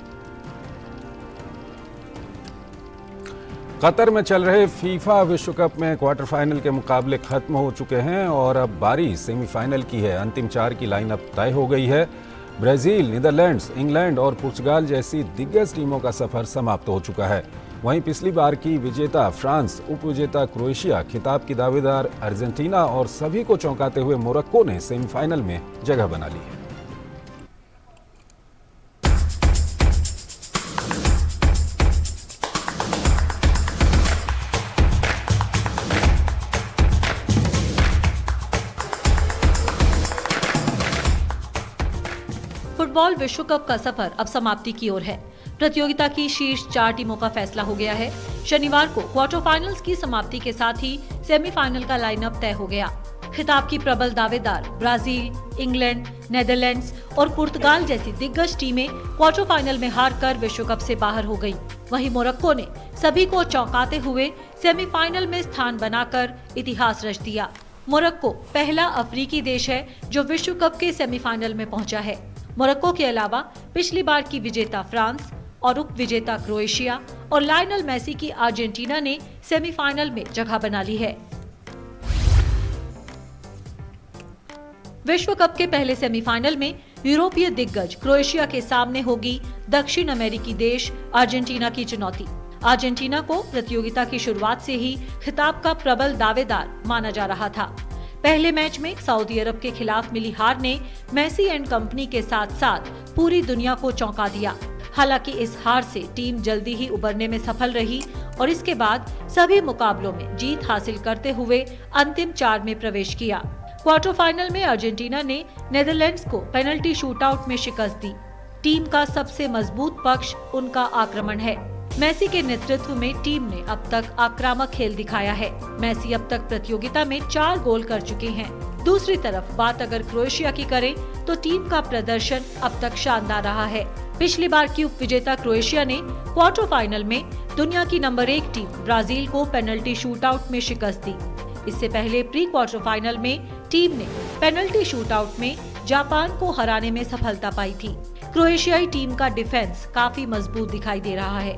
B: कतर में चल रहे फीफा विश्व कप में क्वार्टर फाइनल के मुकाबले खत्म हो चुके हैं और अब बारी सेमीफाइनल की है। अंतिम 4 की लाइनअप तय हो गई है। ब्राजील, नीदरलैंड्स, इंग्लैंड और पुर्तगाल जैसी दिग्गज टीमों का सफर समाप्त हो चुका है। वहीं पिछली बार की विजेता फ्रांस, उपविजेता क्रोएशिया, खिताब की दावेदार अर्जेंटीना और सभी को चौंकाते हुए मोरक्को ने सेमीफाइनल में जगह बना ली है।
C: फुटबॉल विश्व कप का सफर अब समाप्ति की ओर है। प्रतियोगिता की शीर्ष 4 टीमों का फैसला हो गया है। शनिवार को क्वार्टर फाइनल्स की समाप्ति के साथ ही सेमीफाइनल का लाइनअप तय हो गया। खिताब की प्रबल दावेदार ब्राजील, इंग्लैंड, नेदरलैंड्स और पुर्तगाल जैसी दिग्गज टीमें क्वार्टर फाइनल में हार कर विश्व कप से बाहर हो गयी। वहीं मोरक्को ने सभी को चौंकाते हुए सेमीफाइनल में स्थान बनाकर इतिहास रच दिया। मोरक्को पहला अफ्रीकी देश है जो विश्व कप के सेमीफाइनल में पहुंचा है। मोरक्को के अलावा पिछली बार की विजेता फ्रांस और उप विजेता क्रोएशिया और लायनल मेसी की अर्जेंटीना ने सेमीफाइनल में जगह बना ली है। विश्व कप के पहले सेमीफाइनल में यूरोपीय दिग्गज क्रोएशिया के सामने होगी दक्षिण अमेरिकी देश अर्जेंटीना की चुनौती। अर्जेंटीना को प्रतियोगिता की शुरुआत से ही खिताब का प्रबल दावेदार माना जा रहा था। पहले मैच में सऊदी अरब के खिलाफ मिली हार ने मेसी एंड कंपनी के साथ साथ पूरी दुनिया को चौंका दिया। हालांकि इस हार से टीम जल्दी ही उबरने में सफल रही और इसके बाद सभी मुकाबलों में जीत हासिल करते हुए अंतिम 4 में प्रवेश किया। क्वार्टर फाइनल में अर्जेंटीना ने नेदरलैंड्स को पेनल्टी शूटआउट में शिकस्त दी। टीम का सबसे मजबूत पक्ष उनका आक्रमण है। मेसी के नेतृत्व में टीम ने अब तक आक्रामक खेल दिखाया है। मेसी अब तक प्रतियोगिता में 4 गोल कर चुके हैं। दूसरी तरफ बात अगर क्रोएशिया की करें तो टीम का प्रदर्शन अब तक शानदार रहा है। पिछली बार की उपविजेता क्रोएशिया ने क्वार्टर फाइनल में दुनिया की नंबर 1 टीम ब्राजील को पेनल्टी शूटआउट में शिकस्त दी। इससे पहले प्री क्वार्टर फाइनल में टीम ने पेनल्टी शूटआउट में जापान को हराने में सफलता पाई थी। क्रोएशियाई टीम का डिफेंस काफी मजबूत दिखाई दे रहा है।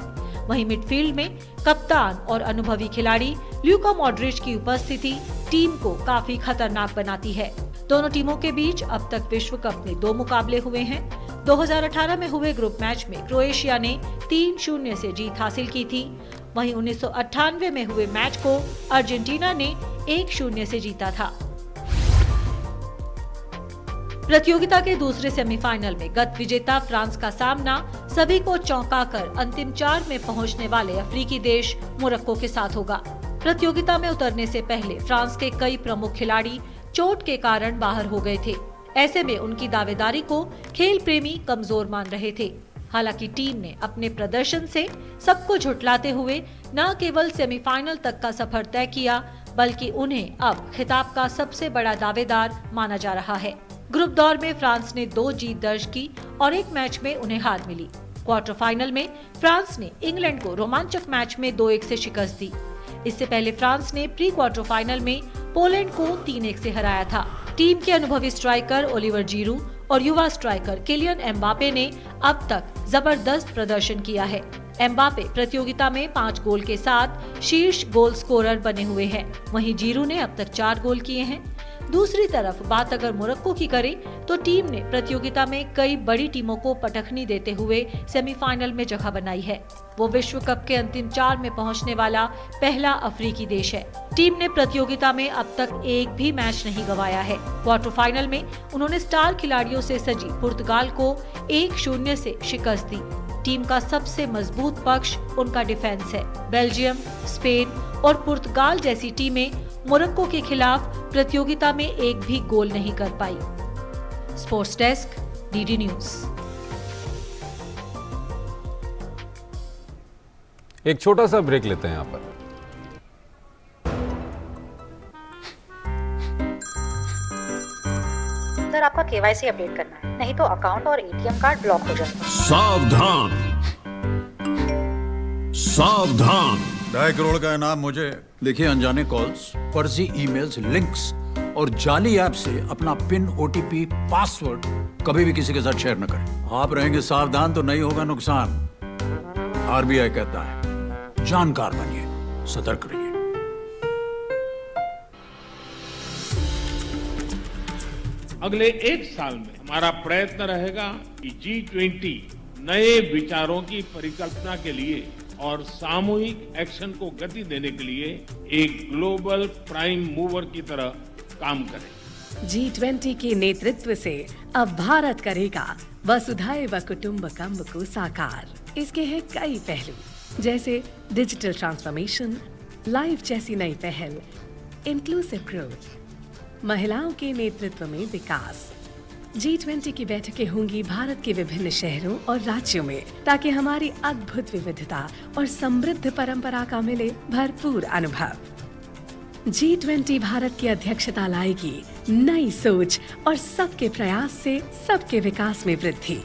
C: वहीं मिडफील्ड में कप्तान और अनुभवी खिलाड़ी ल्यूका मॉड्रिच की उपस्थिति टीम को काफी खतरनाक बनाती है। दोनों टीमों के बीच अब तक विश्व कप में 2 मुकाबले हुए हैं। 2018 में हुए ग्रुप मैच में क्रोएशिया ने 3-0 से जीत हासिल की थी। वहीं 1998 में हुए मैच को अर्जेंटीना ने 1-0 से जीता था। प्रतियोगिता के दूसरे सेमीफाइनल में गत विजेता फ्रांस का सामना सभी को चौंकाकर अंतिम 4 में पहुंचने वाले अफ्रीकी देश मोरक्को के साथ होगा। प्रतियोगिता में उतरने से पहले फ्रांस के कई प्रमुख खिलाड़ी चोट के कारण बाहर हो गए थे। ऐसे में उनकी दावेदारी को खेल प्रेमी कमजोर मान रहे थे। हालांकि टीम ने अपने प्रदर्शन से सबको झुठलाते हुए न केवल सेमीफाइनल तक का सफर तय किया, बल्कि उन्हें अब खिताब का सबसे बड़ा दावेदार माना जा रहा है। ग्रुप दौर में फ्रांस ने 2 जीत दर्ज की और 1 मैच में उन्हें हार मिली। क्वार्टर फाइनल में फ्रांस ने इंग्लैंड को रोमांचक मैच में 2-1 से शिकस्त दी। इससे पहले फ्रांस ने प्री क्वार्टर फाइनल में पोलैंड को 3-1 से हराया था। टीम के अनुभवी स्ट्राइकर ओलिवर जीरू और युवा स्ट्राइकर किलियन एम्बापे ने अब तक जबरदस्त प्रदर्शन किया है। एम्बापे प्रतियोगिता में 5 गोल के साथ शीर्ष गोल स्कोरर बने हुए हैं। वहीं जीरू ने अब तक 4 गोल किए हैं। दूसरी तरफ बात अगर मोरक्को की करें तो टीम ने प्रतियोगिता में कई बड़ी टीमों को पटखनी देते हुए सेमीफाइनल में जगह बनाई है। वो विश्व कप के अंतिम 4 में पहुंचने वाला पहला अफ्रीकी देश है। टीम ने प्रतियोगिता में अब तक एक भी मैच नहीं गंवाया है। क्वार्टर फाइनल में उन्होंने स्टार खिलाड़ियों से सजी पुर्तगाल को 1-0 से शिकस्त दी। टीम का सबसे मजबूत पक्ष उनका डिफेंस है। बेल्जियम, स्पेन और पुर्तगाल जैसी टीमें मोरक्को के खिलाफ प्रतियोगिता में एक भी गोल नहीं कर पाई। Sports desk, DD news.
B: एक छोटा सा ब्रेक लेते हैं यहाँ पर।
D: KYC अपडेट करना है, नहीं तो अकाउंट और ATM कार्ड ब्लॉक हो जाएगा।
E: सावधान सावधान। 2.5 करोड़ का इनाम मुझे। देखिए, अनजाने कॉल्स, फर्जी ईमेल्स, लिंक्स और जाली ऐप से अपना पिन, OTP, पासवर्ड कभी भी किसी के साथ शेयर न करें। आप रहेंगे सावधान तो नहीं होगा नुकसान। RBI कहता है, जानकार बनिए, सतर्क रहिए।
G: अगले 1 साल में हमारा प्रयत्न रहेगा कि G20 नए विचारों की परिकल्पना के लिए और सामूहिक एक्शन को गति देने के लिए एक ग्लोबल प्राइम मूवर की तरह काम करे।
S: G20 के नेतृत्व से अब भारत करेगा वसुधैव कुटुंबकम को साकार। इसके हैं कई पहलू, जैसे डिजिटल ट्रांसफॉर्मेशन, लाइफ जैसी नई पहल, इंक्लूसिव ग्रोथ, महिलाओं के नेतृत्व में विकास। G20 की बैठकें होंगी भारत के विभिन्न शहरों और राज्यों में, ताकि हमारी अद्भुत विविधता और समृद्ध परंपरा का मिले भरपूर अनुभव। G20 भारत की अध्यक्षता लाएगी नई सोच और सबके प्रयास से सबके विकास में वृद्धि।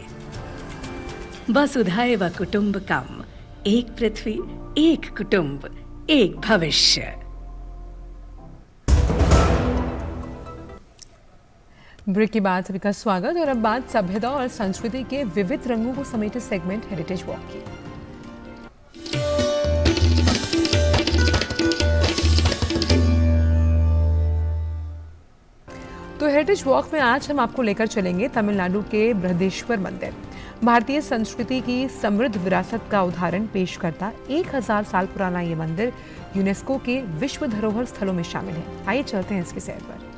S: वसुधैव कुटुंबकम, एक पृथ्वी, एक कुटुंब, एक भविष्य।
A: ब्रेक के बाद सभी का स्वागत। और अब बात सभ्यता और संस्कृति के विविध रंगों को समेटे सेगमेंट हेरिटेज वॉक की। तो हेरिटेज वॉक में आज हम आपको लेकर चलेंगे तमिलनाडु के बृहदेश्वर मंदिर। भारतीय संस्कृति की समृद्ध विरासत का उदाहरण पेश करता 1000 साल पुराना ये मंदिर यूनेस्को के विश्व धरोहर स्थलों में शामिल है। आइए चलते हैं इसकी सैर पर।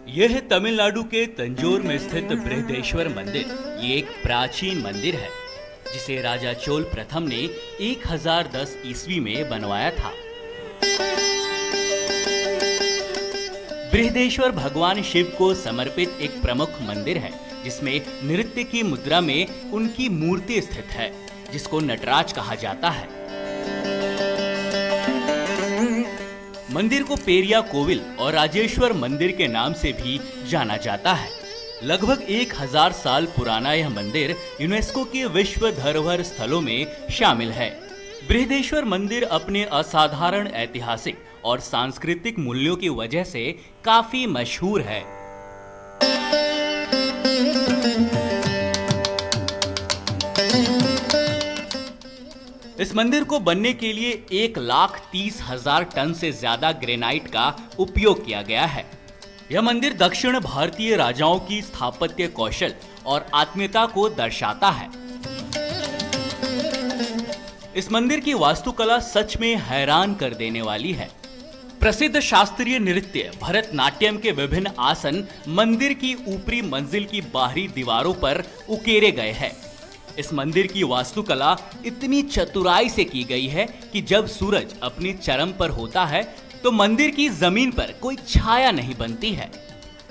K: यह है तमिलनाडु के तंजौर में स्थित बृहदेश्वर मंदिर। ये एक प्राचीन मंदिर है जिसे राजा चोल प्रथम ने 1010 ईस्वी में बनवाया था। बृहदेश्वर भगवान शिव को समर्पित एक प्रमुख मंदिर है, जिसमें नृत्य की मुद्रा में उनकी मूर्ति स्थित है, जिसको नटराज कहा जाता है। मंदिर को पेरिया कोविल और राजेश्वर मंदिर के नाम से भी जाना जाता है। लगभग 1000 साल पुराना यह मंदिर यूनेस्को के विश्व धरोहर स्थलों में शामिल है। बृहदेश्वर मंदिर अपने असाधारण ऐतिहासिक और सांस्कृतिक मूल्यों की वजह से काफी मशहूर है। इस मंदिर को बनने के लिए 1,30,000 टन से ज्यादा ग्रेनाइट का उपयोग किया गया है। यह मंदिर दक्षिण भारतीय राजाओं की स्थापत्य कौशल और आत्मीयता को दर्शाता है। इस मंदिर की वास्तुकला सच में हैरान कर देने वाली है। प्रसिद्ध शास्त्रीय नृत्य भरतनाट्यम के विभिन्न आसन मंदिर की ऊपरी मंजिल की बाहरी दीवारों पर उकेरे गए हैं। इस मंदिर की वास्तुकला इतनी चतुराई से की गई है कि जब सूरज अपनी चरम पर होता है तो मंदिर की जमीन पर कोई छाया नहीं बनती है।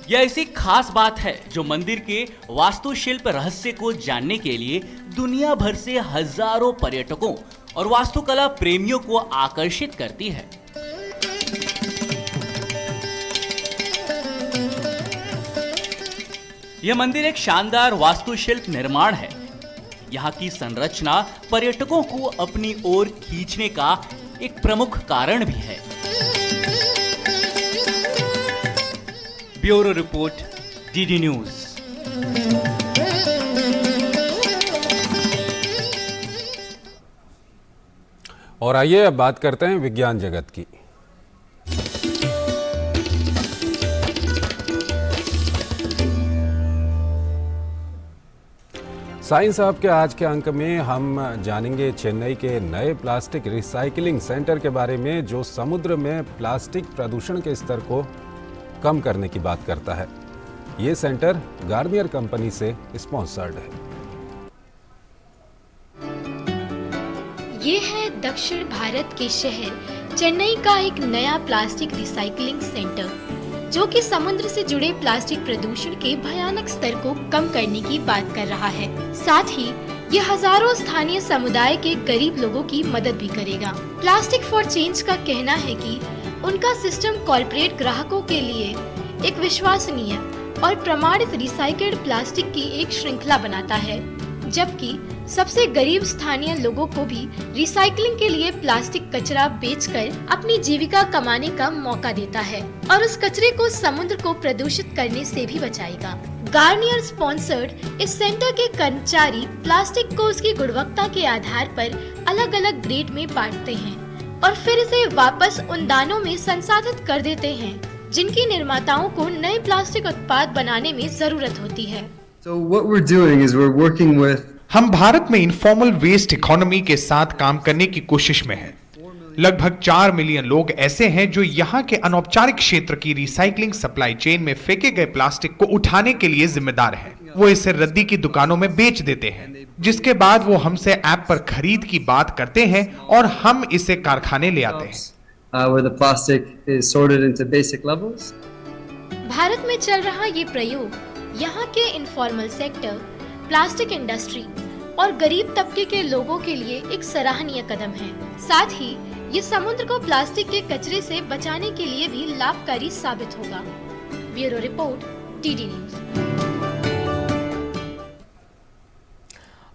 K: यह ऐसी खास बात है जो मंदिर के वास्तुशिल्प रहस्य को जानने के लिए दुनिया भर से हजारों पर्यटकों और वास्तुकला प्रेमियों को आकर्षित करती है। यह मंदिर एक शानदार वास्तुशिल्प निर्माण है। यहाँ की संरचना पर्यटकों को अपनी ओर खींचने का एक प्रमुख कारण भी है। Bureau report, DD news.
B: और आइए अब बात करते हैं विज्ञान जगत की। साइंस हब के आज के अंक में हम जानेंगे चेन्नई के नए प्लास्टिक रिसाइकलिंग सेंटर के बारे में, जो समुद्र में प्लास्टिक प्रदूषण के स्तर को कम करने की बात करता है। ये सेंटर गार्नियर कंपनी से स्पॉन्सर्ड है।
F: ये है दक्षिण भारत के शहर चेन्नई का एक नया प्लास्टिक रिसाइकलिंग सेंटर, जो कि समुद्र से जुड़े प्लास्टिक प्रदूषण के भयानक स्तर को कम करने की बात कर रहा है। साथ ही ये हजारों स्थानीय समुदाय के गरीब लोगों की मदद भी करेगा। प्लास्टिक फॉर चेंज का कहना है कि उनका सिस्टम कॉर्पोरेट ग्राहकों के लिए एक विश्वसनीय और प्रमाणित रिसाइक्ल्ड प्लास्टिक की एक श्रृंखला बनाता है, जबकि सबसे गरीब स्थानीय लोगों को भी रिसाइकलिंग के लिए प्लास्टिक कचरा बेचकर अपनी जीविका कमाने का मौका देता है और उस कचरे को समुद्र को प्रदूषित करने से भी बचाएगा। गार्नियर स्पॉन्सर्ड इस सेंटर के कर्मचारी प्लास्टिक को उसकी गुणवत्ता के आधार पर अलग अलग ग्रेड में बांटते हैं और फिर इसे वापस उन दानों में संसाधित कर देते हैं जिनकी निर्माताओं को नए प्लास्टिक उत्पाद बनाने में जरूरत होती है।
H: So what we're doing is we're working with
I: हम भारत में इनफॉर्मल वेस्ट इकोनॉमी के साथ काम करने की कोशिश में हैं। लगभग 4 मिलियन लोग ऐसे हैं जो यहाँ के अनौपचारिक क्षेत्र की रिसाइकलिंग सप्लाई चेन में फेंके गए प्लास्टिक को उठाने के लिए जिम्मेदार हैं। वो इसे रद्दी की दुकानों में बेच देते हैं, जिसके बाद वो हमसे ऐप पर खरीद की बात करते हैं और हम इसे कारखाने ले आते हैं।
H: where the plastic is sorted into basic levels.
F: Bharat में चल रहा ये प्रयोग यहाँ के इनफॉर्मल सेक्टर, प्लास्टिक इंडस्ट्री और गरीब तबके के लोगों के लिए एक सराहनीय कदम है। साथ ही ये समुद्र को प्लास्टिक के कचरे से बचाने के लिए भी लाभकारी साबित होगा। Bureau report, TD news.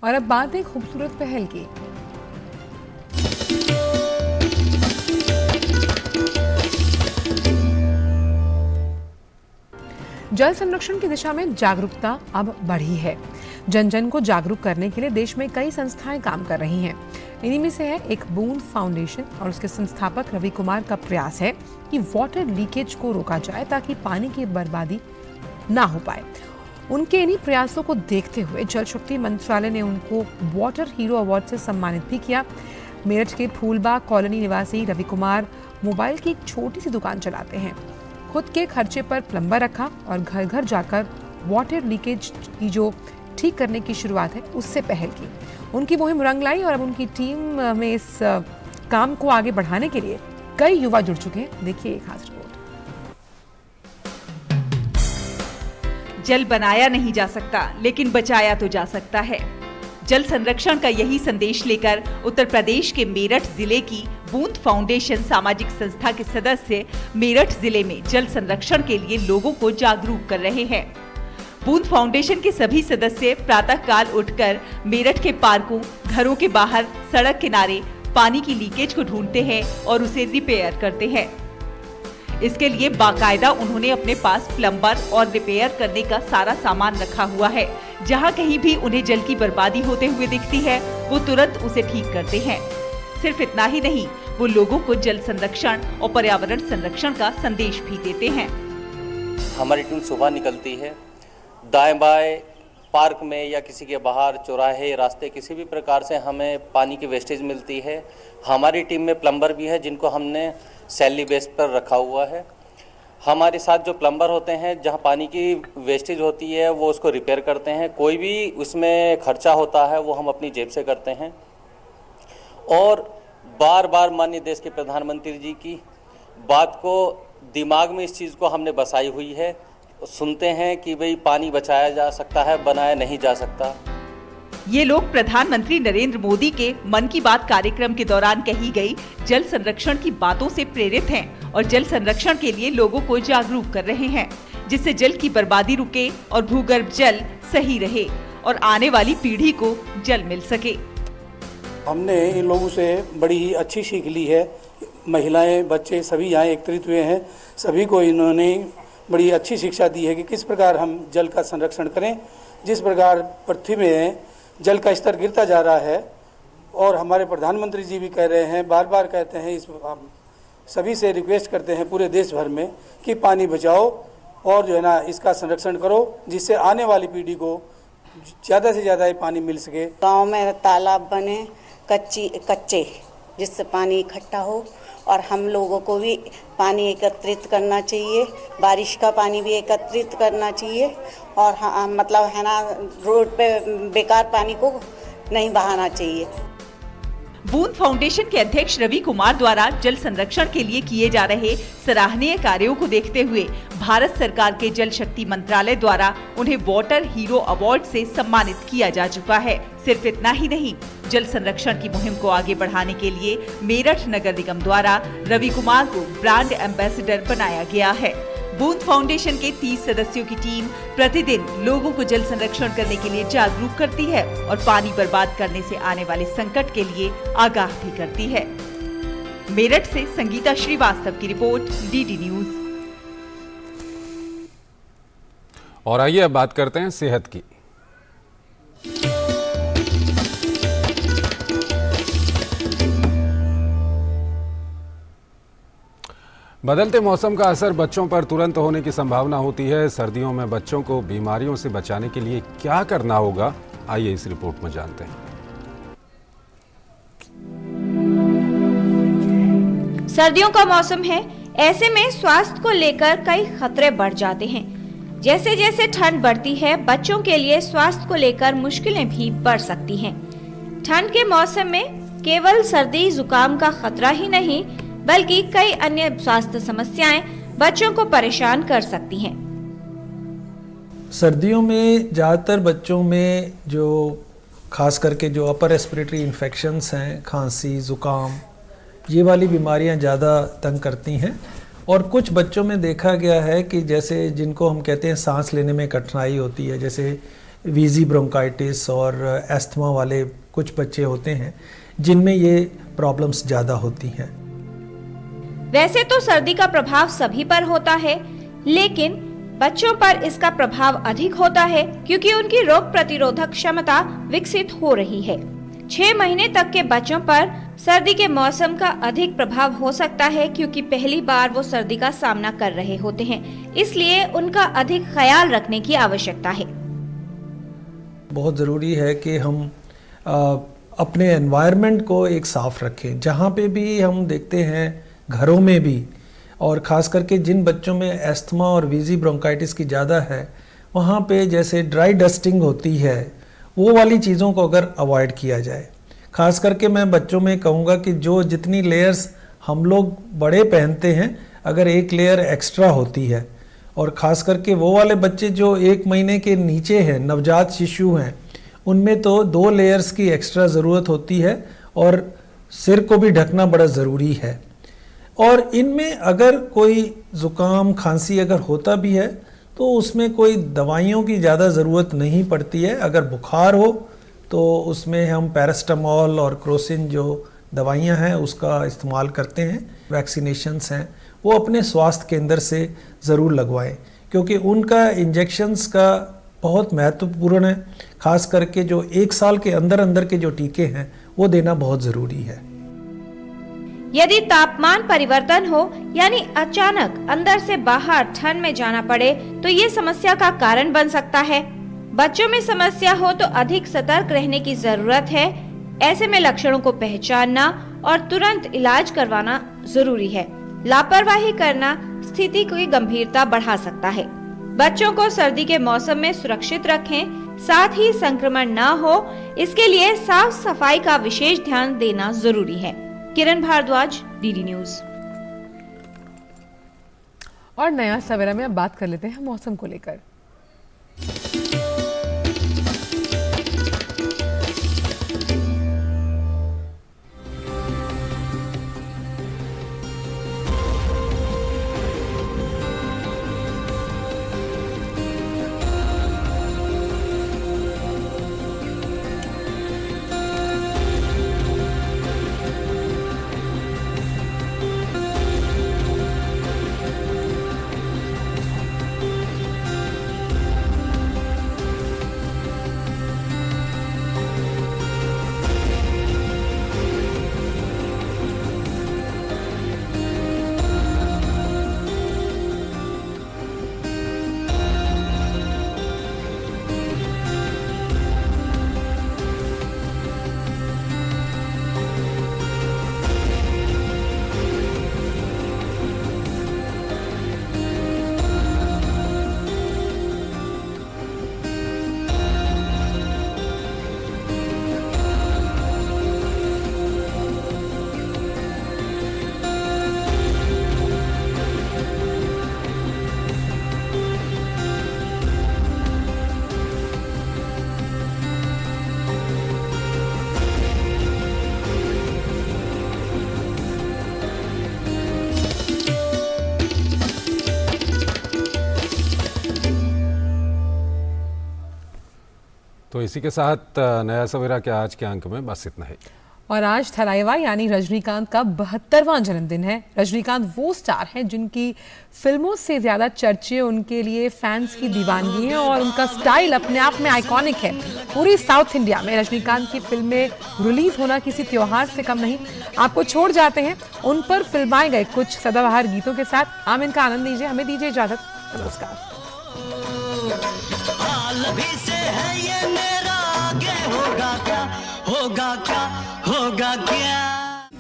A: और अब बात है खूबसूरत पहल की। जल संरक्षण की दिशा में जागरूकता अब बढ़ी है। जन जन को जागरूक करने के लिए देश में कई संस्थाएं काम कर रही हैं। इन्हीं में से है एक बूंद फाउंडेशन और उसके संस्थापक रवि कुमार का प्रयास है कि वाटर लीकेज को रोका जाए ताकि पानी की बर्बादी ना हो पाए। उनके इन्हीं प्रयासों को देखते हुए जल शक्ति मंत्रालय ने उनको वाटर हीरो अवार्ड से सम्मानित भी किया। मेरठ के फूलबाग कॉलोनी निवासी रवि कुमार मोबाइल की एक छोटी सी दुकान चलाते हैं। खुद के खर्चे पर प्लम्बर रखा और घर घर जाकर वाटर लीकेज की जो ठीक करने की शुरुआत है उससे पहल की। उनकी मुहिम रंग लाई और अब उनकी टीम में इस काम को आगे बढ़ाने के लिए कई युवा जुड़ चुके हैं। देखिए एक खास रिपोर्ट।
J: जल बनाया नहीं जा सकता, लेकिन बचाया तो जा सकता है। जल संरक्षण का यही संदेश लेकर उत्तर प्रदेश के मेरठ जिले की बूंद फाउंडेशन सामाजिक संस्था के सदस्य मेरठ जिले में जल संरक्षण के लिए लोगों को जागरूक कर रहे हैं। बूंद फाउंडेशन के सभी सदस्य प्रातः काल उठकर मेरठ के पार्कों, घरों के बाहर, सड़क किनारे पानी की लीकेज को ढूंढते हैं और उसे रिपेयर करते हैं। इसके लिए बाकायदा उन्होंने अपने पास प्लम्बर और रिपेयर करने का सारा सामान रखा हुआ है। जहां कहीं भी उन्हें जल की बर्बादी होते हुए दिखती है, वो तुरंत उसे ठीक करते हैं। सिर्फ इतना ही नहीं, वो लोगों को जल संरक्षण और पर्यावरण संरक्षण का संदेश भी देते हैं।
X: हमारी टीम सुबह निकलती है, दाएं बाएं पार्क में या किसी के बाहर चौराहे रास्ते किसी भी प्रकार से हमें पानी की वेस्टेज मिलती है। हमारी टीम में प्लम्बर भी है जिनको हमने सैलरी बेस पर रखा हुआ है। हमारे साथ जो प्लम्बर होते हैं, जहां पानी की वेस्टेज होती है वो उसको रिपेयर करते हैं। कोई भी उसमें खर्चा होता है वो हम अपनी जेब से करते हैं। और बार बार माननीय देश के प्रधानमंत्री जी की बात को दिमाग में इस चीज़ को हमने बसाई हुई है। सुनते हैं कि भाई पानी बचाया जा सकता है, बनाया नहीं जा सकता।
J: ये लोग प्रधानमंत्री नरेंद्र मोदी के मन की बात कार्यक्रम के दौरान कही गई जल संरक्षण की बातों से प्रेरित हैं और जल संरक्षण के लिए लोगों को जागरूक कर रहे हैं, जिससे जल की बर्बादी रुके और भूगर्भ जल सही रहे और आने वाली पीढ़ी को जल मिल सके।
Y: हमने इन लोगों से बड़ी ही अच्छी सीख ली है। महिलाएं, बच्चे सभी यहाँ एकत्रित हुए हैं। सभी को इन्होंने बड़ी अच्छी शिक्षा दी है कि किस प्रकार हम जल का संरक्षण करें। जिस प्रकार पृथ्वी में जल का स्तर गिरता जा रहा है और हमारे प्रधानमंत्री जी भी कह रहे हैं, बार बार कहते हैं, इस सभी से रिक्वेस्ट करते हैं पूरे देश भर में कि पानी बचाओ और जो है ना इसका संरक्षण करो, जिससे आने वाली पीढ़ी को ज़्यादा से ज़्यादा पानी मिल सके।
Z: गांव में तालाब बने कच्चे जिससे पानी इकट्ठा हो और हम लोगों को भी पानी एकत्रित करना चाहिए। बारिश का पानी भी एकत्रित करना चाहिए और मतलब है ना रोड पे बेकार पानी को नहीं बहाना चाहिए।
J: बूंद फाउंडेशन के अध्यक्ष रवि कुमार द्वारा जल संरक्षण के लिए किए जा रहे सराहनीय कार्यों को देखते हुए भारत सरकार के जल शक्ति मंत्रालय द्वारा उन्हें वाटर हीरो अवार्ड से सम्मानित किया जा चुका है। सिर्फ इतना ही नहीं, जल संरक्षण की मुहिम को आगे बढ़ाने के लिए मेरठ नगर निगम द्वारा रवि कुमार को ब्रांड एम्बेसडर बनाया गया है। बूंद फाउंडेशन के 30 सदस्यों की टीम प्रतिदिन लोगों को जल संरक्षण करने के लिए जागरूक करती है और पानी बर्बाद करने से आने वाले संकट के लिए आगाह भी करती है। मेरठ से संगीता श्रीवास्तव की रिपोर्ट, डीडी न्यूज।
B: और आइए अब बात करते हैं सेहत की। बदलते मौसम का असर बच्चों पर तुरंत होने की संभावना होती है। सर्दियों में बच्चों को बीमारियों से बचाने के लिए क्या करना होगा, आइए इस रिपोर्ट में जानते हैं।
L: सर्दियों का मौसम है, ऐसे में स्वास्थ्य को लेकर कई खतरे बढ़ जाते हैं। जैसे जैसे ठंड बढ़ती है, बच्चों के लिए स्वास्थ्य को लेकर मुश्किलें भी बढ़ सकती हैं। ठंड के मौसम में केवल सर्दी जुकाम का खतरा ही नहीं, बल्कि कई अन्य स्वास्थ्य समस्याएं बच्चों को परेशान कर सकती हैं।
N: सर्दियों में ज़्यादातर बच्चों में जो खास करके जो अपर रेस्पिरेटरी इन्फेक्शंस हैं, खांसी, ज़ुकाम, ये वाली बीमारियां ज़्यादा तंग करती हैं। और कुछ बच्चों में देखा गया है कि जैसे जिनको हम कहते हैं सांस लेने में कठिनाई होती है, जैसे वीजी ब्रोंकाइटिस और एस्थमा वाले कुछ बच्चे होते हैं जिनमें ये प्रॉब्लम्स ज़्यादा होती हैं।
L: वैसे तो सर्दी का प्रभाव सभी पर होता है, लेकिन बच्चों पर इसका प्रभाव अधिक होता है क्योंकि उनकी रोग प्रतिरोधक क्षमता विकसित हो रही है। 6 महीने तक के बच्चों पर सर्दी के मौसम का अधिक प्रभाव हो सकता है क्योंकि पहली बार वो सर्दी का सामना कर रहे होते हैं, इसलिए उनका अधिक ख्याल रखने की आवश्यकता है।
N: बहुत ज़रूरी है कि हम अपने एनवायरनमेंट को एक साफ रखें। जहाँ पे भी हम देखते हैं, घरों में भी, और ख़ास करके जिन बच्चों में एस्थमा और वीजी ब्रोंकाइटिस की ज़्यादा है, वहाँ पे जैसे ड्राई डस्टिंग होती है, वो वाली चीज़ों को अगर अवॉइड किया जाए। ख़ास करके मैं बच्चों में कहूँगा कि जो जितनी लेयर्स हम लोग बड़े पहनते हैं, अगर एक लेयर एक्स्ट्रा होती है, और ख़ास करके वो वाले बच्चे जो 1 महीने के नीचे हैं, नवजात शिशु हैं, उनमें तो 2 लेयर्स की एक्स्ट्रा ज़रूरत होती है और सिर को भी ढकना बड़ा ज़रूरी है। और इनमें अगर कोई ज़ुकाम, खांसी अगर होता भी है तो उसमें कोई दवाइयों की ज़्यादा ज़रूरत नहीं पड़ती है। अगर बुखार हो तो उसमें हम पैरास्टामोल और क्रोसिन जो दवाइयां हैं उसका इस्तेमाल करते हैं। वैक्सीनेशंस हैं वो अपने स्वास्थ्य केंद्र से ज़रूर लगवाएं क्योंकि उनका इंजेक्शंस का बहुत महत्वपूर्ण है। खास करके जो 1 साल के अंदर अंदर के जो टीके हैं वो देना बहुत ज़रूरी है।
L: यदि तापमान परिवर्तन हो यानी अचानक अंदर से बाहर ठंड में जाना पड़े तो ये समस्या का कारण बन सकता है। बच्चों में समस्या हो तो अधिक सतर्क रहने की जरूरत है। ऐसे में लक्षणों को पहचानना और तुरंत इलाज करवाना जरूरी है। लापरवाही करना स्थिति की गंभीरता बढ़ा सकता है। बच्चों को सर्दी के मौसम में सुरक्षित रखें, साथ ही संक्रमण न हो इसके लिए साफ सफाई का विशेष ध्यान देना जरूरी है। किरण भारद्वाज, डीडी न्यूज।
A: और नया सवेरा में अब बात कर लेते हैं मौसम को लेकर।
B: तो इसी के साथ नया सवेरा के आज के अंक में बस इतना ही।
A: और आज थलाइवा यानी रजनीकांत का 72वां जन्मदिन है। रजनीकांत वो स्टार हैं जिनकी फिल्मों से ज्यादा चर्चे उनके लिए फैंस की दीवानगी है और उनका स्टाइल अपने आप में आइकॉनिक है। पूरी साउथ इंडिया में रजनीकांत की फिल्में रिलीज होना किसी त्योहार से कम नहीं। आपको छोड़ जाते हैं उन पर फिल्माए गए कुछ सदाबहार गीतों के साथ। आप इनका आनंद लीजिए, हमें दीजिए इजाजत। नमस्कार।
M: होगा क्या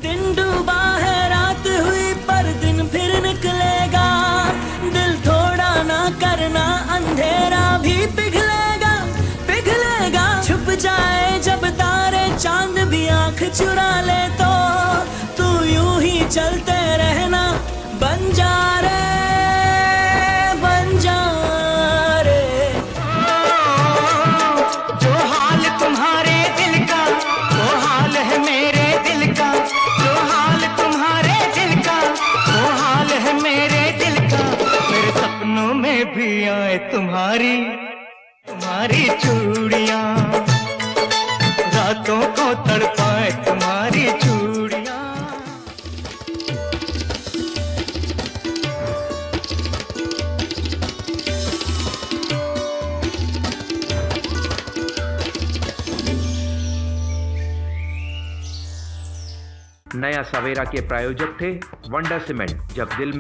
M: दिन डूबा है रात हुई पर दिन फिर निकलेगा। दिल थोड़ा ना करना अंधेरा भी पिघलेगा पिघलेगा। छुप जाए जब तारे चांद भी आंख चुरा ले तो तू यूं ही चलते रहना। बन जा रे बन जा रे। जो हाल तुम्हारे दिल का वो हाल है मेरे दिल का। जो हाल तुम्हारे दिल का वो हाल है मेरे दिल का। मेरे सपनों में भी आए तुम्हारी चूड़ियां। रातों को तड़पाए तुम्हारी चूड़ियां।
O: नया सवेरा के प्रायोजक थे वंडर सीमेंट। जब दिल में